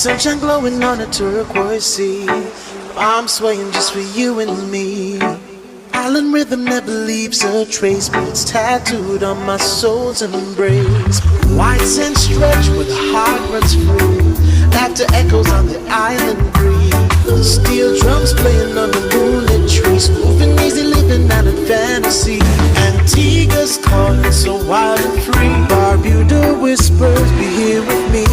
Sunshine glowing on a turquoise sea. I'm swaying just for you and me. Island rhythm never leaves a trace, but it's tattooed on my soul's embrace. White sand stretch where the heart runs free. Laughter echoes on the island breeze. Steel drums playing on the moonlit trees. Moving easy, living out in fantasy. Antigua's calling so wild and free. Barbuda whispers, be here with me.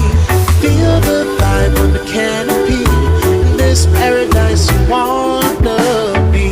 Feel the vibe on the canopy. In this paradise you wanna be.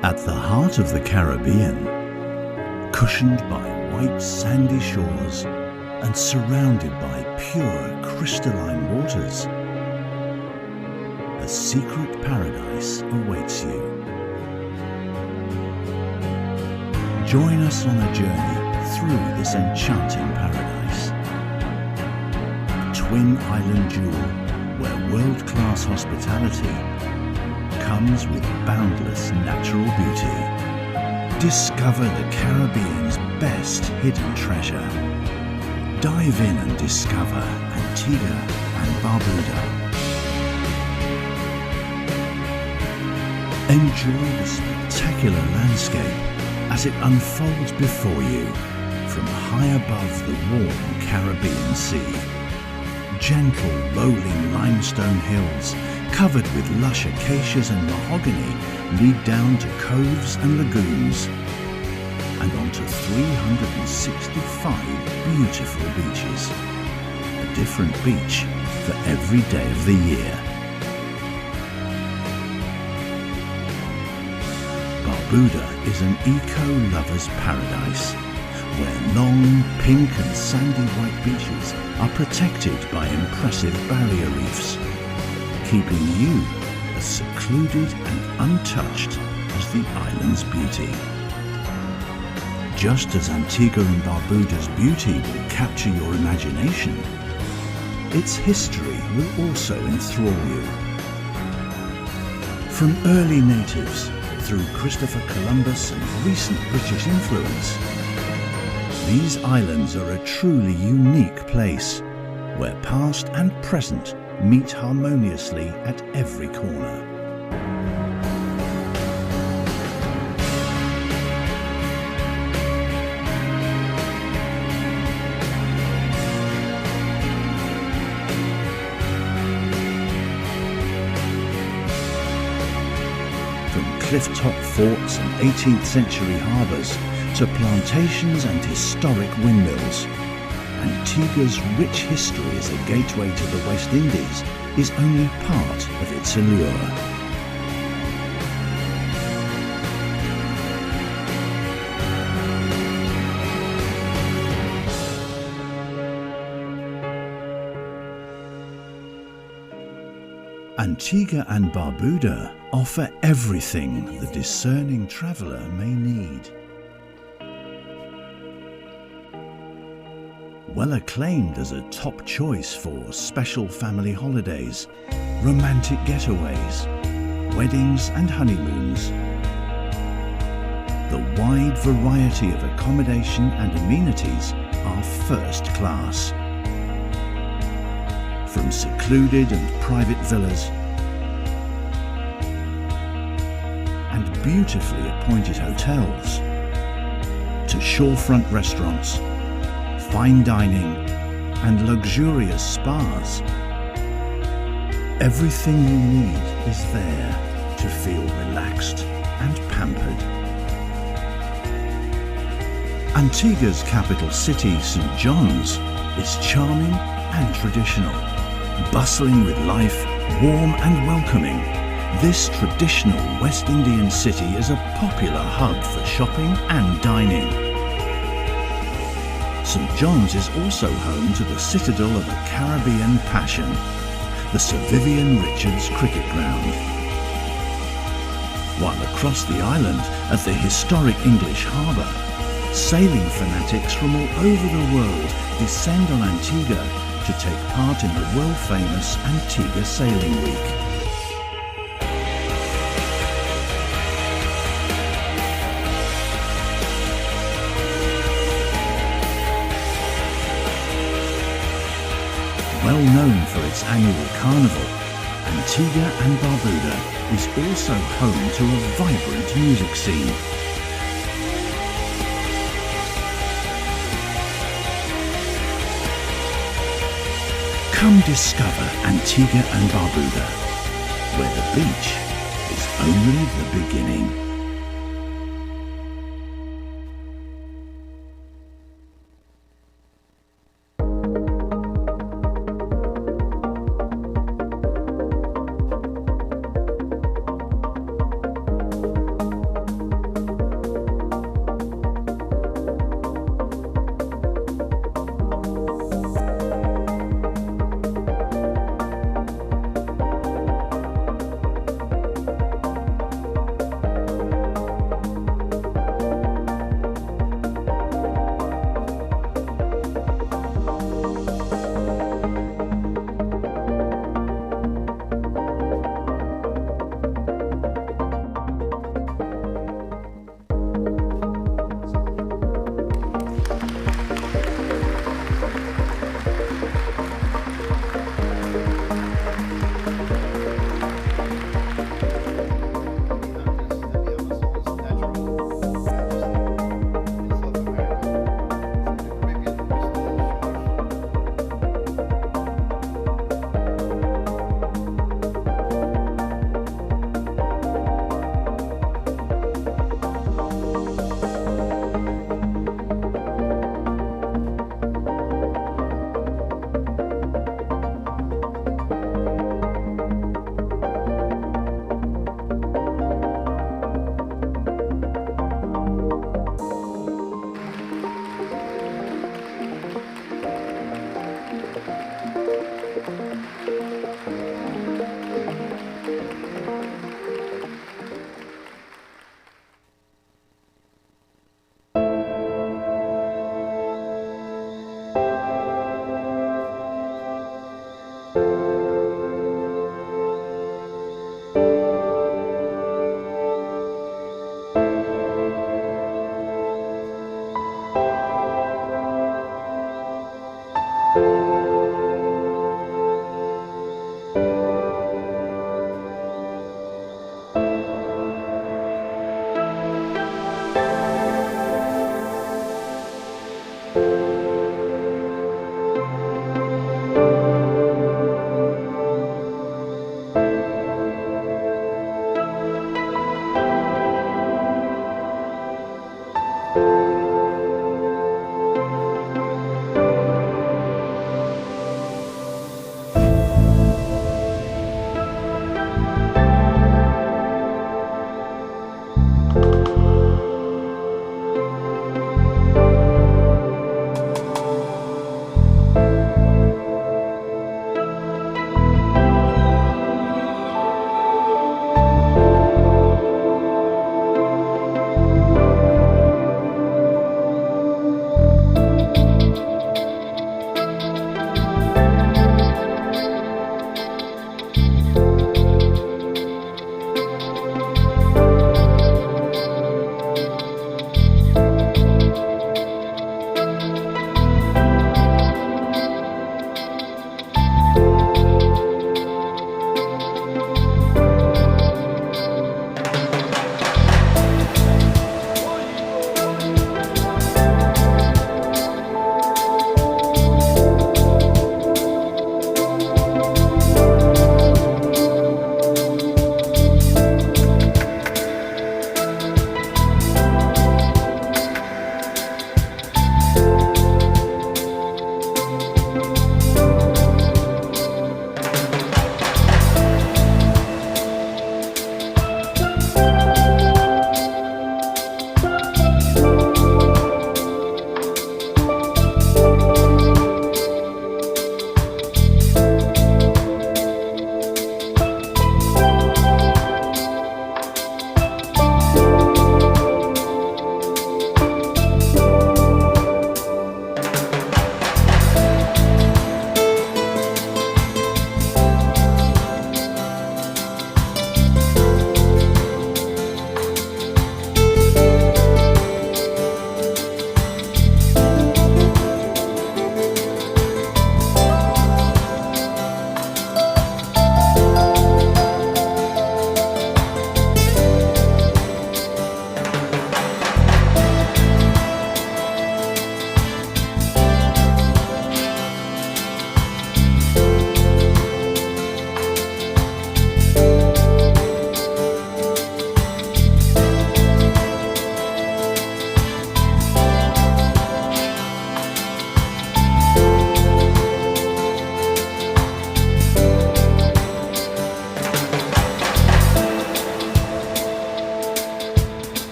At the heart of the Caribbean, cushioned by white sandy shores and surrounded by pure crystalline waters, a secret paradise awaits you. Join us on a journey through this enchanting paradise. A twin island jewel where world-class hospitality comes with boundless natural beauty. Discover the Caribbean's best hidden treasure. Dive in and discover Antigua and Barbuda. Enjoy the spectacular landscape as it unfolds before you from high above the warm Caribbean Sea. Gentle rolling limestone hills covered with lush acacias and mahogany lead down to coves and lagoons and onto 365 beautiful beaches. A different beach for every day of the year. Barbuda is an eco-lover's paradise where long, pink and sandy white beaches are protected by impressive barrier reefs, keeping you as secluded and untouched as the island's beauty. Just as Antigua and Barbuda's beauty will capture your imagination, its history will also enthrall you. From early natives through Christopher Columbus and recent British influence, these islands are a truly unique place where past and present meet harmoniously at every corner. From cliff-top forts and 18th century harbours to plantations and historic windmills, Antigua's rich history as a gateway to the West Indies is only part of its allure. Antigua and Barbuda offer everything the discerning traveller may need. Well acclaimed as a top choice for special family holidays, romantic getaways, weddings and honeymoons. The wide variety of accommodation and amenities are first class. From secluded and private villas and beautifully appointed hotels to shorefront restaurants, fine dining and luxurious spas. Everything you need is there to feel relaxed and pampered. Antigua's capital city, St. John's, is charming and traditional, bustling with life, warm and welcoming. This traditional West Indian city is a popular hub for shopping and dining. St. John's is also home to the citadel of a Caribbean passion, the Sir Vivian Richards Cricket Ground. While across the island at the historic English harbour, sailing fanatics from all over the world descend on Antigua to take part in the world-famous Antigua Sailing Week. Well known for its annual carnival, Antigua and Barbuda is also home to a vibrant music scene. Come discover Antigua and Barbuda, where the beach is only the beginning.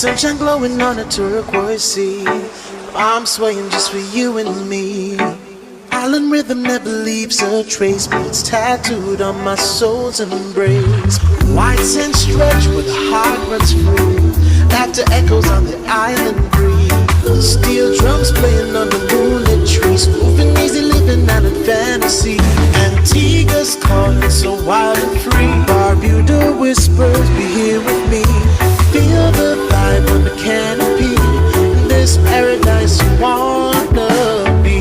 Sunshine glowing on a turquoise sea. I'm swaying just for you and me. Island rhythm never leaves a trace, but it's tattooed on my soul's embrace. White sand stretch where the heart runs free. Laughter echoes on the island breeze. Steel drums playing on the moonlit trees. Moving easy, living out in fantasy. Antigua's calling so wild and free. Barbuda whispers, be here with me. Feel the vibe on the canopy. In this paradise you wanna be.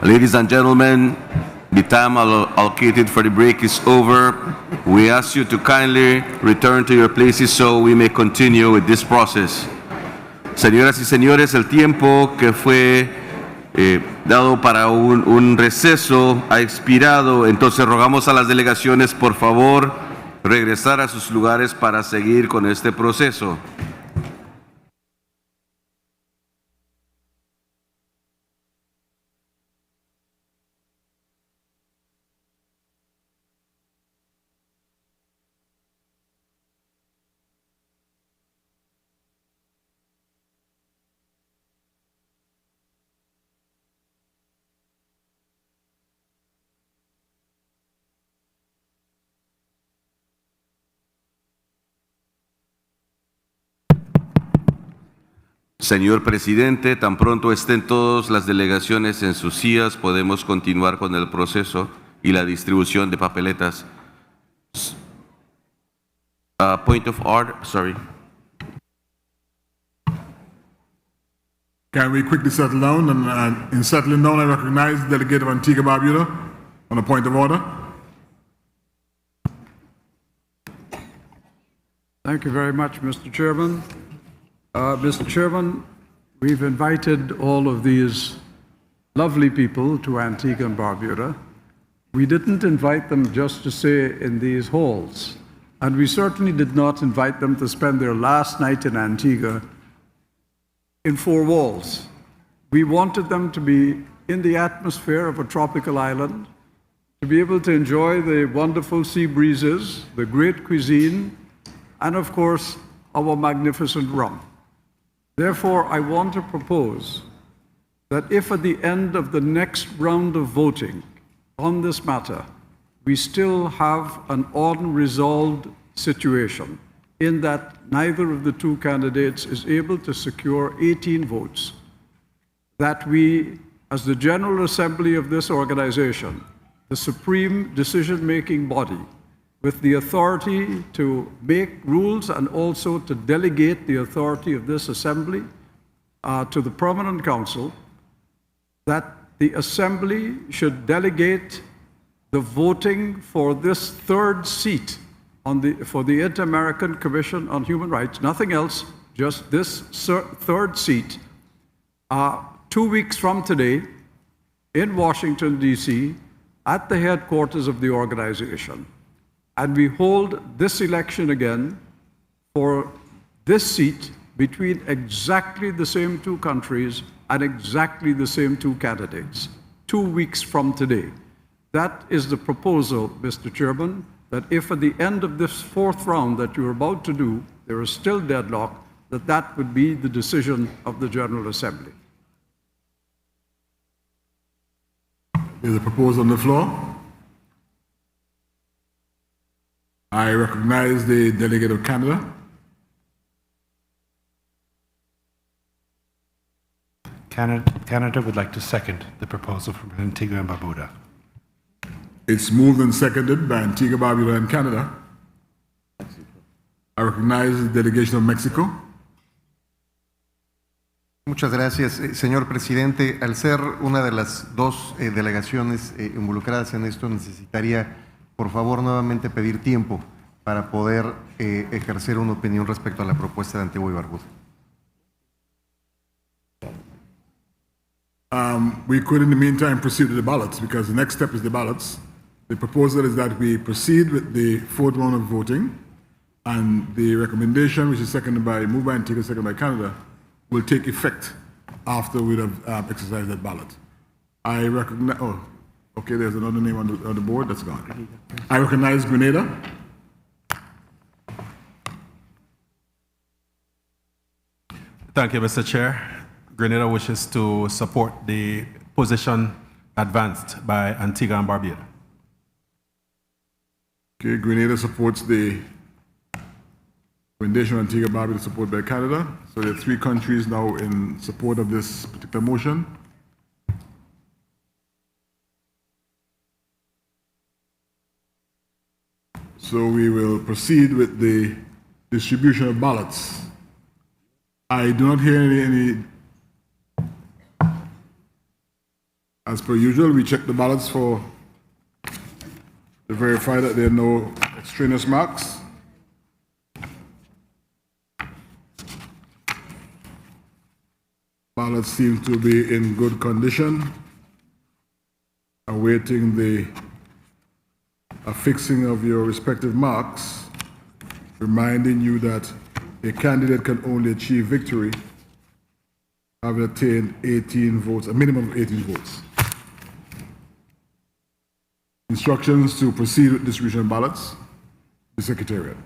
Ladies and gentlemen, the time allocated for the break is over. We ask you to kindly return to your places so we may continue with this process. Señoras y señores, el tiempo que fue dado para un receso ha expirado, entonces rogamos a las delegaciones, por favor, regresar a sus lugares para seguir con este proceso. Señor presidente, tan pronto estén todas las delegaciones en sus sillas, podemos continuar con el proceso y la distribución de papeletas. Point of order, sorry. Can we quickly settle down? And in settling down, I recognize the delegate of Antigua and Barbuda on a point of order. Thank you very much, Mr. Chairman. Mr. Chairman, we've invited all of these lovely people to Antigua and Barbuda. We didn't invite them just to stay in these halls, and we certainly did not invite them to spend their last night in Antigua in four walls. We wanted them to be in the atmosphere of a tropical island, to be able to enjoy the wonderful sea breezes, the great cuisine, and of course, our magnificent rum. Therefore, I want to propose that if at the end of the next round of voting on this matter, we still have an unresolved situation in that neither of the two candidates is able to secure 18 votes, that we, as the General Assembly of this organization, the supreme decision-making body, with the authority to make rules and also to delegate the authority of this assembly to the Permanent Council, that the assembly should delegate the voting for this third seat for the Inter-American Commission on Human Rights, nothing else, just this third seat, 2 weeks from today in Washington, D.C., at the headquarters of the organization. And we hold this election again for this seat between exactly the same two countries and exactly the same two candidates, 2 weeks from today. That is the proposal, Mr. Chairman, that if at the end of this fourth round that you're about to do, there is still deadlock, that would be the decision of the General Assembly. There's a proposal on the floor. I recognize the delegate of Canada. Canada would like to second the proposal from Antigua and Barbuda. It's moved and seconded by Antigua, Barbuda, and Canada. I recognize the delegation of Mexico. Muchas gracias, señor presidente. Al ser una de las dos delegaciones involucradas en esto, necesitaría, por favor, nuevamente pedir tiempo para poder ejercer una opinión respecto a la propuesta de Antigua y Barbuda. We could, in the meantime, proceed with the ballots, because the next step is the ballots. The proposal is that we proceed with the fourth round of voting, and the recommendation, which is moved by Antigua, seconded by Canada, will take effect after we have exercised that ballot. I recognize, okay, there's another name on the board, that's gone. I recognize Grenada. Thank you, Mr. Chair. Grenada wishes to support the position advanced by Antigua and Barbuda. Okay, Grenada supports the recommendation of Antigua and Barbuda, supported by Canada. So there are 3 countries now in support of this particular motion. So we will proceed with the distribution of ballots. I do not hear any As per usual, we check the ballots to verify that there are no extraneous marks. Ballots seem to be in good condition, awaiting the affixing of your respective marks, reminding you that a candidate can only achieve victory having attained 18 votes, a minimum of 18 votes. Instructions to proceed with distribution of ballots, the Secretariat.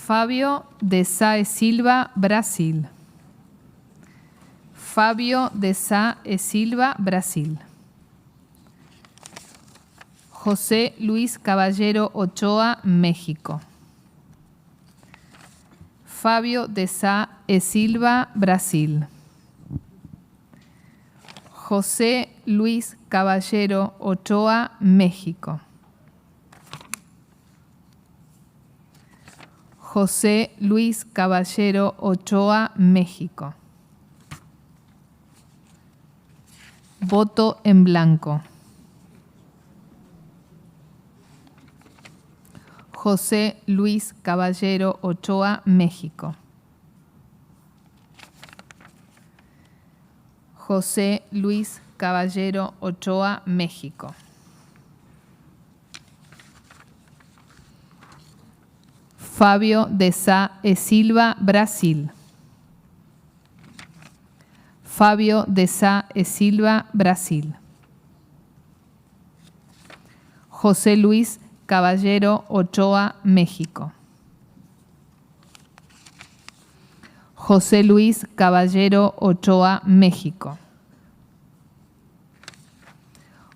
Fábio de Sá e Silva, Brasil. Fábio de Sá e Silva, Brasil. José Luis Caballero Ochoa, México. Fábio de Sá e Silva, Brasil. José Luis Caballero Ochoa, México. José Luis Caballero Ochoa, México. Voto en blanco. José Luis Caballero Ochoa, México. José Luis Caballero Ochoa, México. Fábio de Sá e Silva, Brasil. Fábio de Sá e Silva, Brasil. José Luis Caballero Ochoa, México. José Luis Caballero Ochoa, México.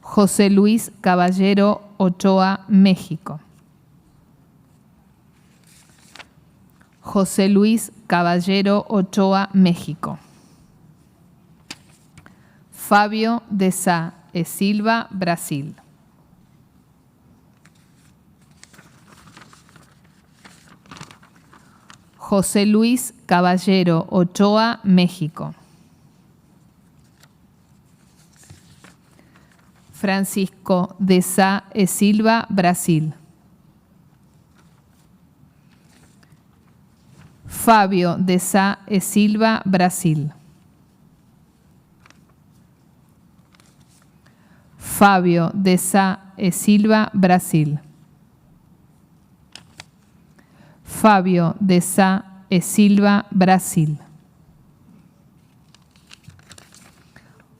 José Luis Caballero Ochoa, México. José Luis Caballero Ochoa, México. Fábio de Sá e Silva, Brasil. José Luis Caballero Ochoa, México. Francisco de Sá e Silva, Brasil. Fábio de Sá e Silva, Brasil. Fábio de Sá e Silva, Brasil. Fábio de Sá e Silva, Brasil.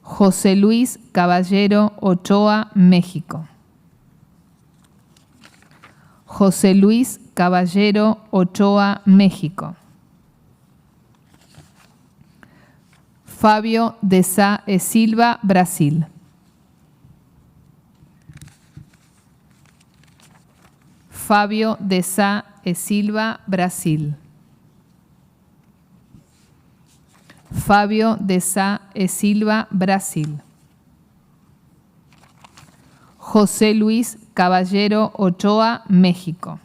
José Luis Caballero Ochoa, México. José Luis Caballero Ochoa, México. Fábio de Sá e Silva, Brasil. Fábio de Sá e Silva, Brasil. Fábio de Sá e Silva, Brasil. José Luis Caballero Ochoa, México.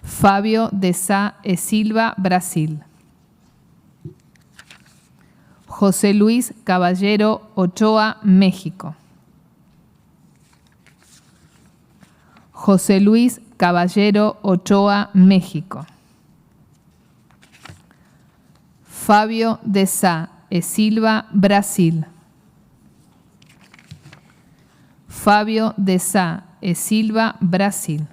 Fábio de Sá e Silva, Brasil. José Luis Caballero Ochoa, México. José Luis Caballero Ochoa, México. Fábio de Sá e Silva, Brasil. Fábio de Sá e Silva, Brasil.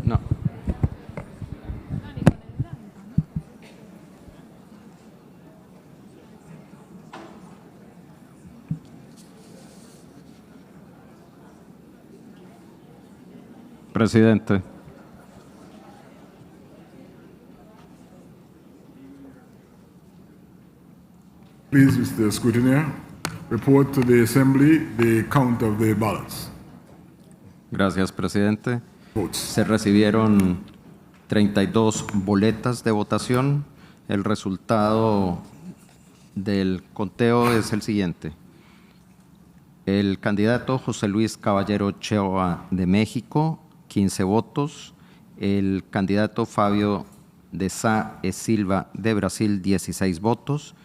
No. Presidente. Please, Mr. Scrutineer, report to the Assembly the count of the ballots. Gracias, presidente. Votes. Se recibieron 32 boletas de votación. El resultado del conteo es el siguiente. El candidato José Luis Caballero Ochoa de México, 15 votos. El candidato Fábio de Sá e Silva de Brasil, 16 votos.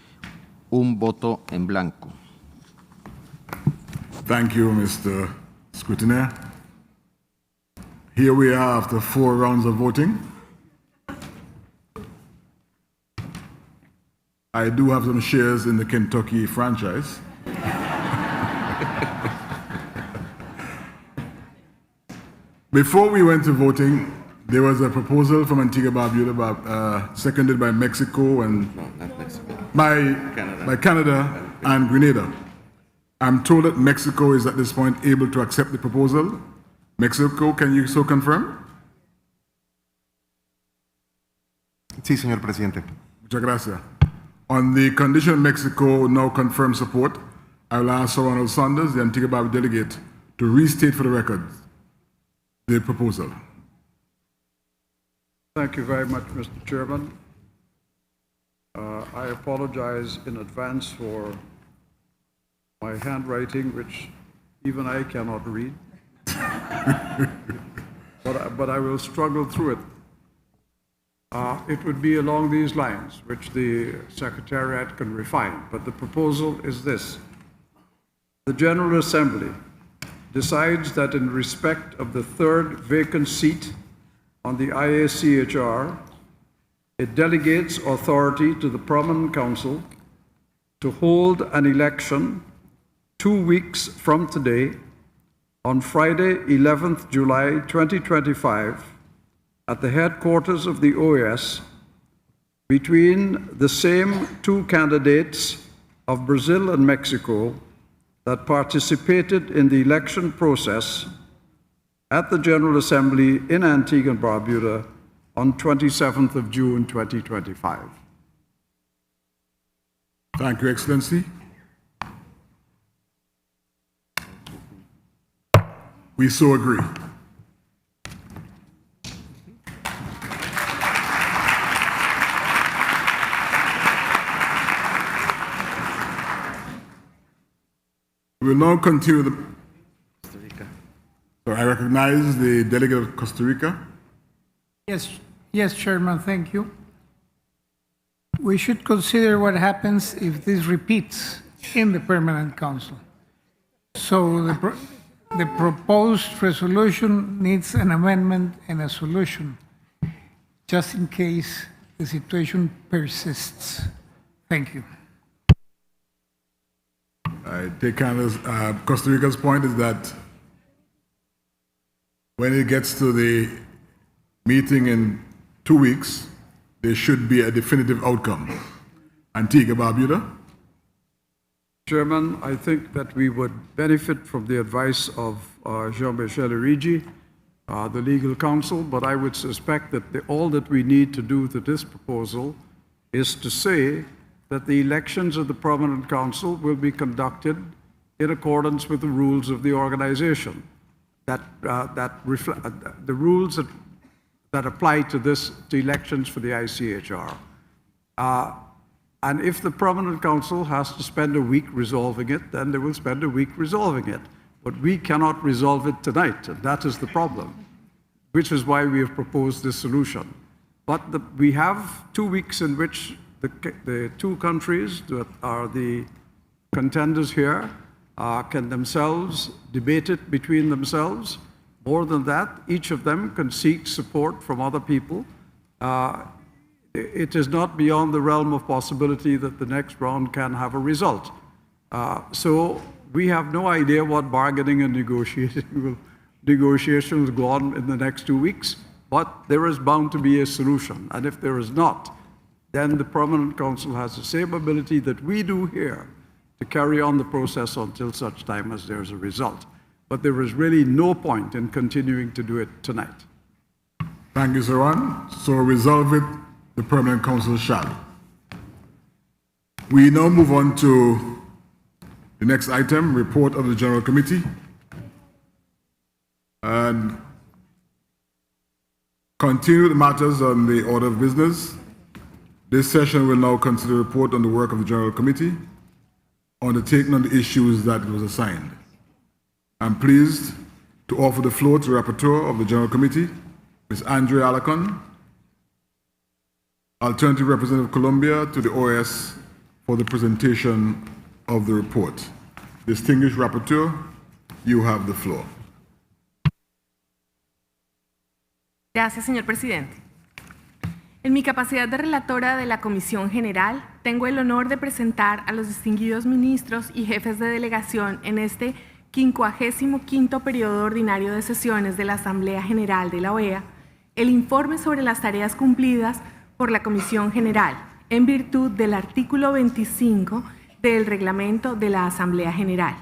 Un voto en blanco. Thank you, Mr. scrutineer. Here we are after 4 rounds of voting. I do have some shares in the Kentucky franchise. Before we went to voting, there was a proposal from Antigua and Barbuda, seconded by Mexico and by Canada and Grenada. I'm told that Mexico is at this point able to accept the proposal. Mexico, can you so confirm? Sí, señor presidente. Muchas gracias. On the condition Mexico now confirms support, I will ask Sir Ronald Saunders, the Antigua and Barbuda delegate, to restate for the record the proposal. Thank you very much, Mr. Chairman. I apologize in advance for my handwriting, which even I cannot read. but I will struggle through it. It would be along these lines, which the Secretariat can refine, but the proposal is this. The General Assembly decides that in respect of the third vacant seat on the IACHR, it delegates authority to the Prominent Council to hold an election 2 weeks from today, on Friday, 11th July 2025, at the headquarters of the OAS, between the same 2 candidates of Brazil and Mexico that participated in the election process at the General Assembly in Antigua and Barbuda on 27th of June 2025. Thank you, Excellency. We so agree. We will now continue the... Costa Rica. So I recognize the delegate of Costa Rica. Yes, Chairman, thank you. We should consider what happens if this repeats in the Permanent Council. So the proposed resolution needs an amendment and a solution, just in case the situation persists. Thank you. I take Costa Rica's point is that when it gets to the meeting in 2 weeks, there should be a definitive outcome. Antigua Barbuda. Chairman, I think that we would benefit from the advice of Jean-Michel Erigi, the legal counsel, but I would suspect that all that we need to do to this proposal is to say that the elections of the Permanent Council will be conducted in accordance with the rules of the organization, the rules that apply to the elections for the ICHR. And if the Permanent Council has to spend a week resolving it, then they will spend a week resolving it. But we cannot resolve it tonight, and that is the problem, which is why we have proposed this solution. But we have 2 weeks in which the 2 countries that are the contenders here can themselves debate it between themselves. More than that, each of them can seek support from other people. It is not beyond the realm of possibility that the next round can have a result. So we have no idea what bargaining and negotiations will go on in the next 2 weeks, but there is bound to be a solution. And if there is not, then the Permanent Council has the same ability that we do here to carry on the process until such time as there's a result. But there is really no point in continuing to do it tonight. Thank you, Sir Ron. So resolve it, the Permanent Council shall. We now move on to the next item, report of the General Committee. And continue the matters on the order of business. This session will now consider a report on the work of the General Committee, undertaking on the issues that it was assigned. I'm pleased to offer the floor to the Rapporteur of the General Committee, Ms. Andrea Alacon, Alternative Representative of Colombia to the OAS, for the presentation of the report. Distinguished Rapporteur, you have the floor. Gracias, señor presidente. En mi capacidad de relatora de la Comisión General, tengo el honor de presentar a los distinguidos ministros y jefes de delegación en este 55º periodo ordinario de sesiones de la Asamblea General de la OEA el informe sobre las tareas cumplidas por la Comisión General en virtud del artículo 25 del reglamento de la Asamblea General.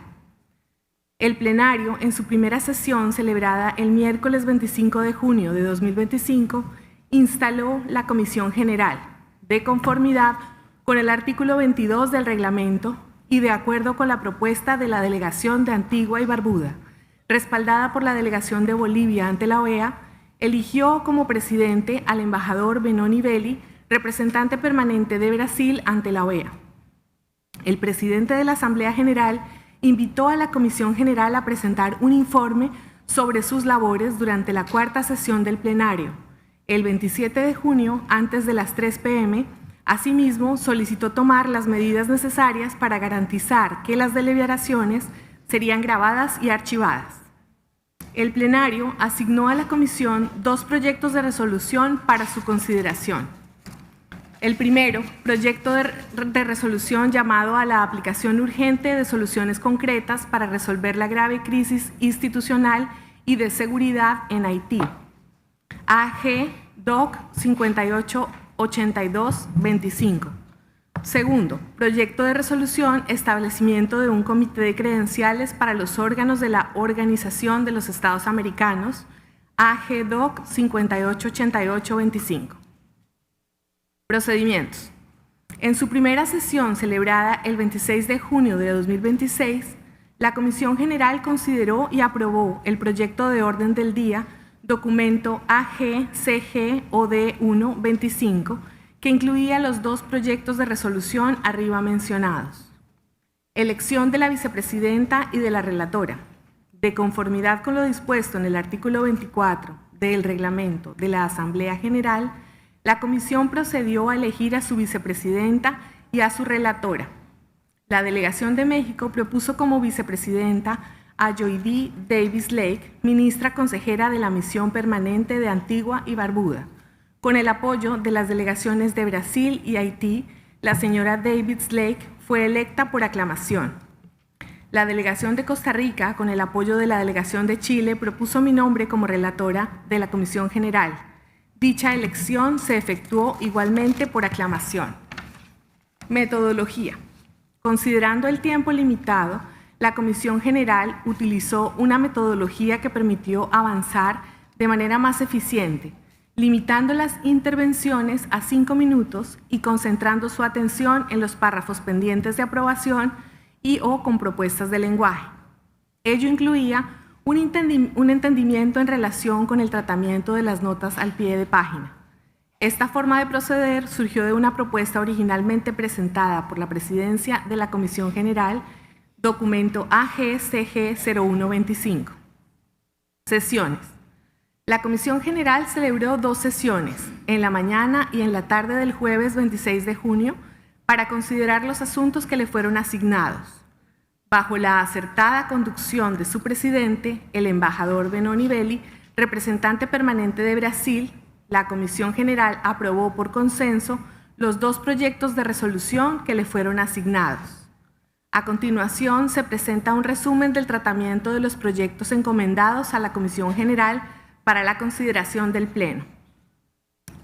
El plenario, en su primera sesión celebrada el miércoles 25 de junio de 2025, instaló la Comisión General, de conformidad con el artículo 22 del reglamento y de acuerdo con la propuesta de la Delegación de Antigua y Barbuda, respaldada por la Delegación de Bolivia ante la OEA, eligió como presidente al embajador Benoni Belli, representante permanente de Brasil ante la OEA. El presidente de la Asamblea General invitó a la Comisión General a presentar un informe sobre sus labores durante la cuarta sesión del plenario, el 27 de junio, antes de las 3 p.m., asimismo solicitó tomar las medidas necesarias para garantizar que las deliberaciones serían grabadas y archivadas. El plenario asignó a la Comisión 2 proyectos de resolución para su consideración. El primero, proyecto de resolución llamado a la aplicación urgente de soluciones concretas para resolver la grave crisis institucional y de seguridad en Haití. AG DOC 5882-25. Segundo, proyecto de resolución establecimiento de un comité de credenciales para los órganos de la Organización de los Estados Americanos, AG DOC 5888-25. Procedimientos. En su primera sesión celebrada el 26 de junio de 2026, la Comisión General consideró y aprobó el proyecto de orden del día, documento AG-CG-OD1-25, que incluía los 2 proyectos de resolución arriba mencionados. Elección de la vicepresidenta y de la relatora. De conformidad con lo dispuesto en el artículo 24 del reglamento de la Asamblea General, la Comisión procedió a elegir a su vicepresidenta y a su relatora. La Delegación de México propuso como vicepresidenta a Joydy Davis Lake, ministra consejera de la Misión Permanente de Antigua y Barbuda. Con el apoyo de las delegaciones de Brasil y Haití, la señora Davis Lake fue electa por aclamación. La Delegación de Costa Rica, con el apoyo de la Delegación de Chile, propuso mi nombre como relatora de la Comisión General. Dicha elección se efectuó igualmente por aclamación. Metodología. Considerando el tiempo limitado, la Comisión General utilizó una metodología que permitió avanzar de manera más eficiente, limitando las intervenciones a 5 minutos y concentrando su atención en los párrafos pendientes de aprobación y o con propuestas de lenguaje. Ello incluía un entendimiento en relación con el tratamiento de las notas al pie de página. Esta forma de proceder surgió de una propuesta originalmente presentada por la Presidencia de la Comisión General, documento AG-CG-0125. Sesiones. La Comisión General celebró 2 sesiones, en la mañana y en la tarde del jueves 26 de junio, para considerar los asuntos que le fueron asignados. Bajo la acertada conducción de su presidente, el embajador Benoni Belli, representante permanente de Brasil, la Comisión General aprobó por consenso los 2 proyectos de resolución que le fueron asignados. A continuación, se presenta un resumen del tratamiento de los proyectos encomendados a la Comisión General para la consideración del Pleno.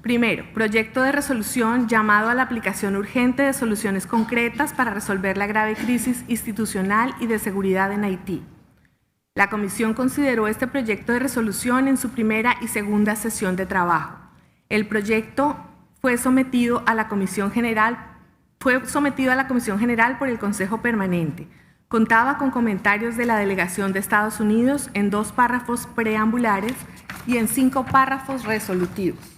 Primero, proyecto de resolución llamado a la aplicación urgente de soluciones concretas para resolver la grave crisis institucional y de seguridad en Haití. La Comisión consideró este proyecto de resolución en su primera y segunda sesión de trabajo. El proyecto fue sometido a la Comisión General por el Consejo Permanente. Contaba con comentarios de la Delegación de Estados Unidos en 2 párrafos preambulares y en 5 párrafos resolutivos.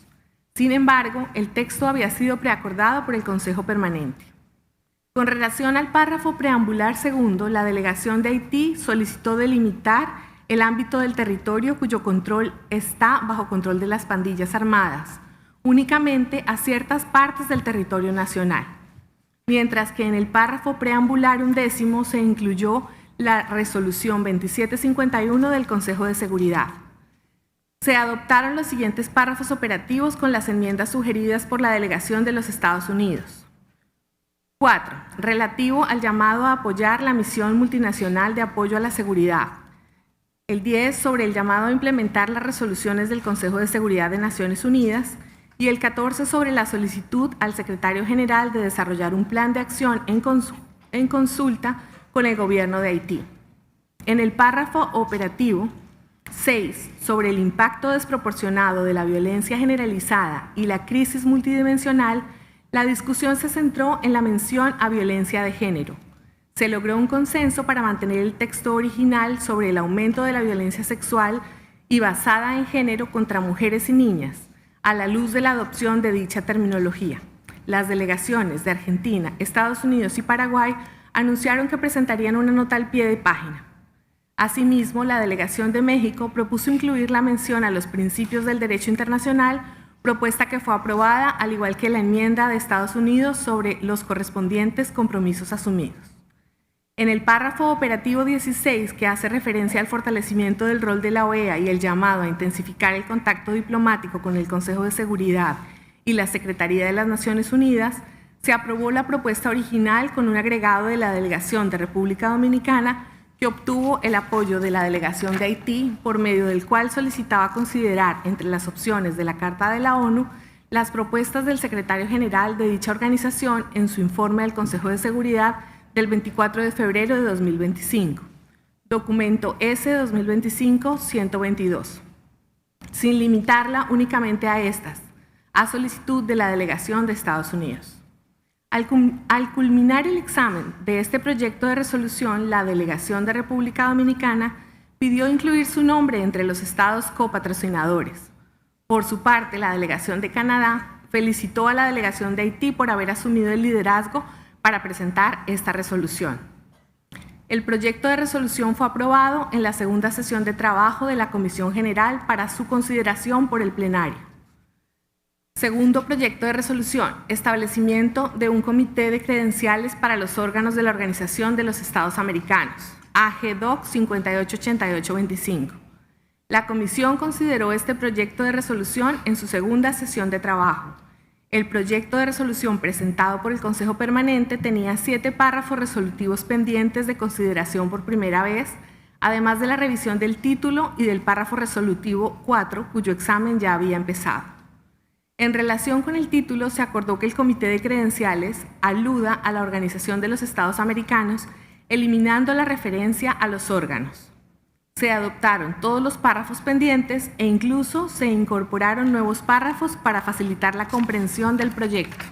Sin embargo, el texto había sido preacordado por el Consejo Permanente. Con relación al párrafo preambular segundo, la Delegación de Haití solicitó delimitar el ámbito del territorio cuyo control está bajo control de las pandillas armadas, únicamente a ciertas partes del territorio nacional, mientras que en el párrafo preambular 11º se incluyó la resolución 2751 del Consejo de Seguridad. Se adoptaron los siguientes párrafos operativos con las enmiendas sugeridas por la delegación de los Estados Unidos. 4. Relativo al llamado a apoyar la misión multinacional de apoyo a la seguridad. El 10 sobre el llamado a implementar las resoluciones del Consejo de Seguridad de Naciones Unidas y el 14 sobre la solicitud al secretario general de desarrollar un plan de acción en consulta con el gobierno de Haití. En el párrafo operativo 6 sobre el impacto desproporcionado de la violencia generalizada y la crisis multidimensional, la discusión se centró en la mención a violencia de género. Se logró un consenso para mantener el texto original sobre el aumento de la violencia sexual y basada en género contra mujeres y niñas, a la luz de la adopción de dicha terminología. Las delegaciones de Argentina, Estados Unidos y Paraguay anunciaron que presentarían una nota al pie de página. Asimismo, la delegación de México propuso incluir la mención a los principios del derecho internacional, propuesta que fue aprobada, al igual que la enmienda de Estados Unidos sobre los correspondientes compromisos asumidos. En el párrafo operativo 16, que hace referencia al fortalecimiento del rol de la OEA y el llamado a intensificar el contacto diplomático con el Consejo de Seguridad y la Secretaría de las Naciones Unidas, se aprobó la propuesta original con un agregado de la delegación de República Dominicana que obtuvo el apoyo de la delegación de Haití, por medio del cual solicitaba considerar entre las opciones de la Carta de la ONU las propuestas del secretario general de dicha organización en su informe al Consejo de Seguridad del 24 de febrero de 2025, documento S 2025-122, sin limitarla únicamente a estas, a solicitud de la delegación de Estados Unidos. Al culminar el examen de este proyecto de resolución, la delegación de República Dominicana pidió incluir su nombre entre los estados copatrocinadores. Por su parte, la delegación de Canadá felicitó a la delegación de Haití por haber asumido el liderazgo para presentar esta resolución. El proyecto de resolución fue aprobado en la segunda sesión de trabajo de la Comisión General para su consideración por el plenario. Segundo proyecto de resolución, establecimiento de un comité de credenciales para los órganos de la Organización de los Estados Americanos, AG-DOC 588825. La Comisión consideró este proyecto de resolución en su segunda sesión de trabajo. El proyecto de resolución presentado por el Consejo Permanente tenía 7 párrafos resolutivos pendientes de consideración por primera vez, además de la revisión del título y del párrafo resolutivo 4, cuyo examen ya había empezado. En relación con el título, se acordó que el Comité de Credenciales aluda a la Organización de los Estados Americanos, eliminando la referencia a los órganos. Se adoptaron todos los párrafos pendientes e incluso se incorporaron nuevos párrafos para facilitar la comprensión del proyecto.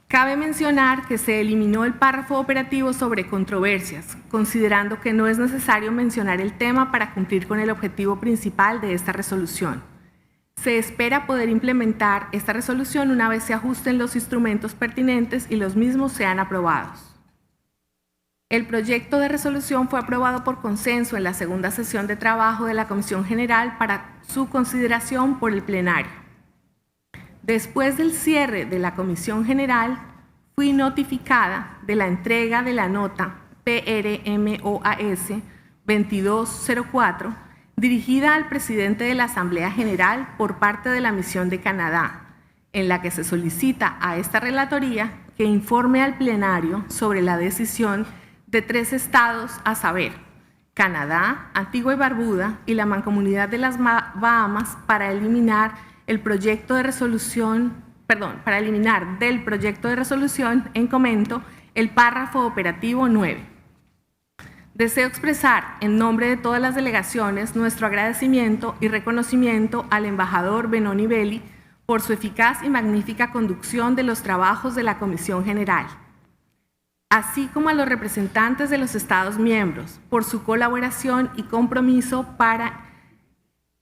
Cabe mencionar que se eliminó el párrafo operativo sobre controversias, considerando que no es necesario mencionar el tema para cumplir con el objetivo principal de esta resolución. Se espera poder implementar esta resolución una vez se ajusten los instrumentos pertinentes y los mismos sean aprobados. El proyecto de resolución fue aprobado por consenso en la segunda sesión de trabajo de la Comisión General para su consideración por el plenario. Después del cierre de la Comisión General, fui notificada de la entrega de la nota PRMOAS 2204 dirigida al presidente de la Asamblea General por parte de la misión de Canadá, en la que se solicita a esta relatoría que informe al plenario sobre la decisión de 3 estados, a saber, Canadá, Antigua y Barbuda y la Mancomunidad de las Bahamas, para eliminar del proyecto de resolución en comento el párrafo operativo 9. Deseo expresar en nombre de todas las delegaciones nuestro agradecimiento y reconocimiento al embajador Benoni Belli por su eficaz y magnífica conducción de los trabajos de la Comisión General, así como a los representantes de los Estados miembros por su colaboración y compromiso para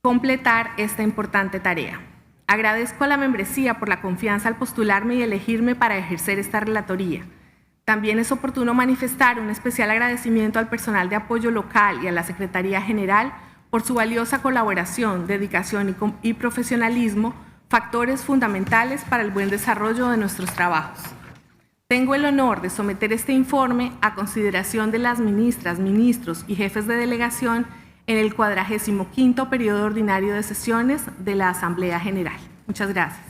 completar esta importante tarea. Agradezco a la membresía por la confianza al postularme y elegirme para ejercer esta relatoría. También es oportuno manifestar un especial agradecimiento al personal de apoyo local y a la Secretaría General por su valiosa colaboración, dedicación y profesionalismo, factores fundamentales para el buen desarrollo de nuestros trabajos. Tengo el honor de someter este informe a consideración de las ministras, ministros y jefes de delegación en el 45º periodo ordinario de sesiones de la Asamblea General. Muchas gracias.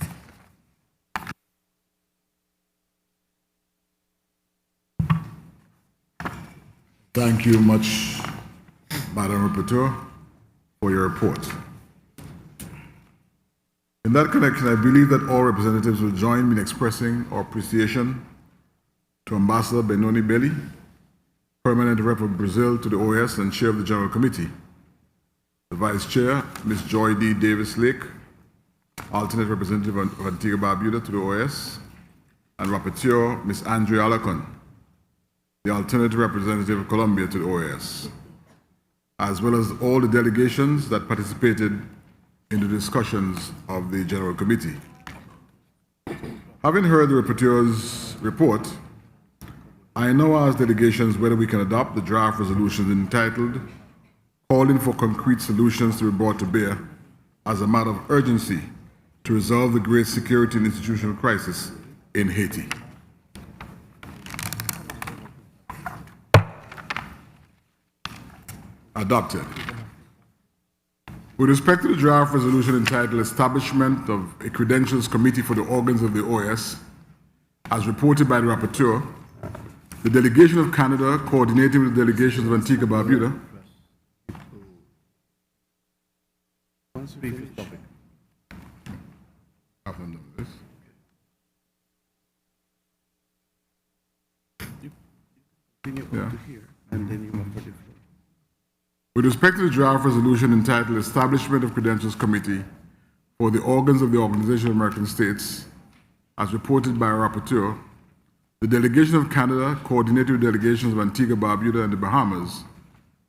Thank you much, Madam Rapporteur, for your report. In that connection, I believe that all representatives will join me in expressing our appreciation to Ambassador Benoni Belli, Permanent Rep of Brazil to the OAS and Chair of the General Committee, the Vice Chair, Ms. Joy D. Davis-Lake, Alternate Representative of Antigua and Barbuda to the OAS, and Rapporteur, Ms. Andrea Alacon, the Alternate Representative of Colombia to the OAS, as well as all the delegations that participated in the discussions of the General Committee. Having heard the Rapporteur's report, I now ask delegations whether we can adopt the draft resolution entitled Calling for Concrete Solutions to be Brought to Bear as a Matter of Urgency to Resolve the Great Security and Institutional Crisis in Haiti. Adopted. With respect to the draft resolution entitled Establishment of a Credentials Committee for the Organs of the OAS, as reported by the Rapporteur, the delegation of Canada, coordinating with the delegations of Antigua and Barbuda, With respect to the draft resolution entitled Establishment of Credentials Committee for the Organs of the Organization of American States, as reported by our Rapporteur, the delegation of Canada, coordinated with delegations of Antigua, Barbuda, and the Bahamas,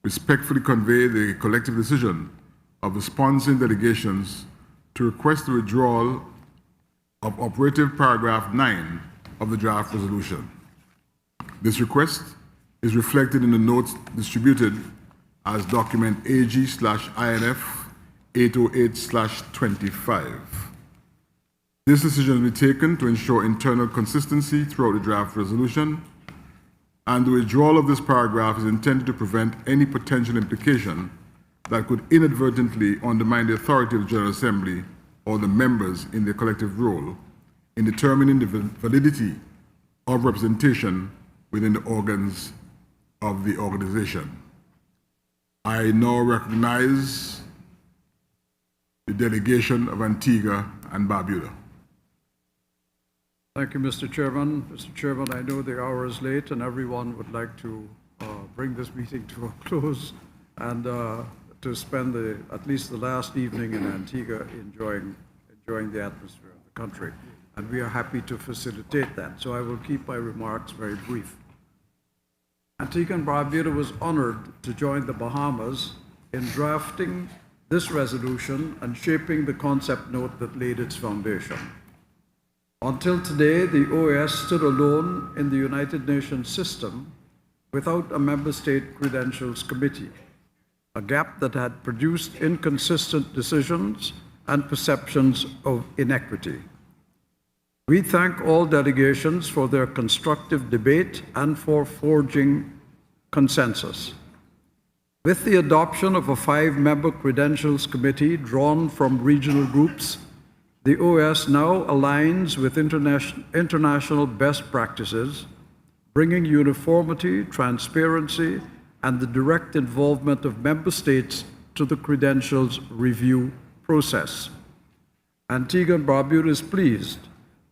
respectfully convey the collective decision of the sponsoring delegations to request the withdrawal of operative paragraph 9 of the draft resolution. This request is reflected in the notes distributed as document AG/INF 808/25. This decision will be taken to ensure internal consistency throughout the draft resolution, and the withdrawal of this paragraph is intended to prevent any potential implication that could inadvertently undermine the authority of the General Assembly or the members in their collective role in determining the validity of representation within the organs of the organization. I now recognize the delegation of Antigua and Barbuda. Thank you, Mr. Chairman. Mr. Chairman, I know the hour is late and everyone would like to bring this meeting to a close and to spend at least the last evening in Antigua enjoying the atmosphere of the country. And we are happy to facilitate that. So I will keep my remarks very brief. Antigua and Barbuda was honored to join the Bahamas in drafting this resolution and shaping the concept note that laid its foundation. Until today, the OAS stood alone in the United Nations system without a member state credentials committee, a gap that had produced inconsistent decisions and perceptions of inequity. We thank all delegations for their constructive debate and for forging consensus. With the adoption of a 5-member credentials committee drawn from regional groups, the OAS now aligns with international best practices, bringing uniformity, transparency, and the direct involvement of member states to the credentials review process. Antigua and Barbuda is pleased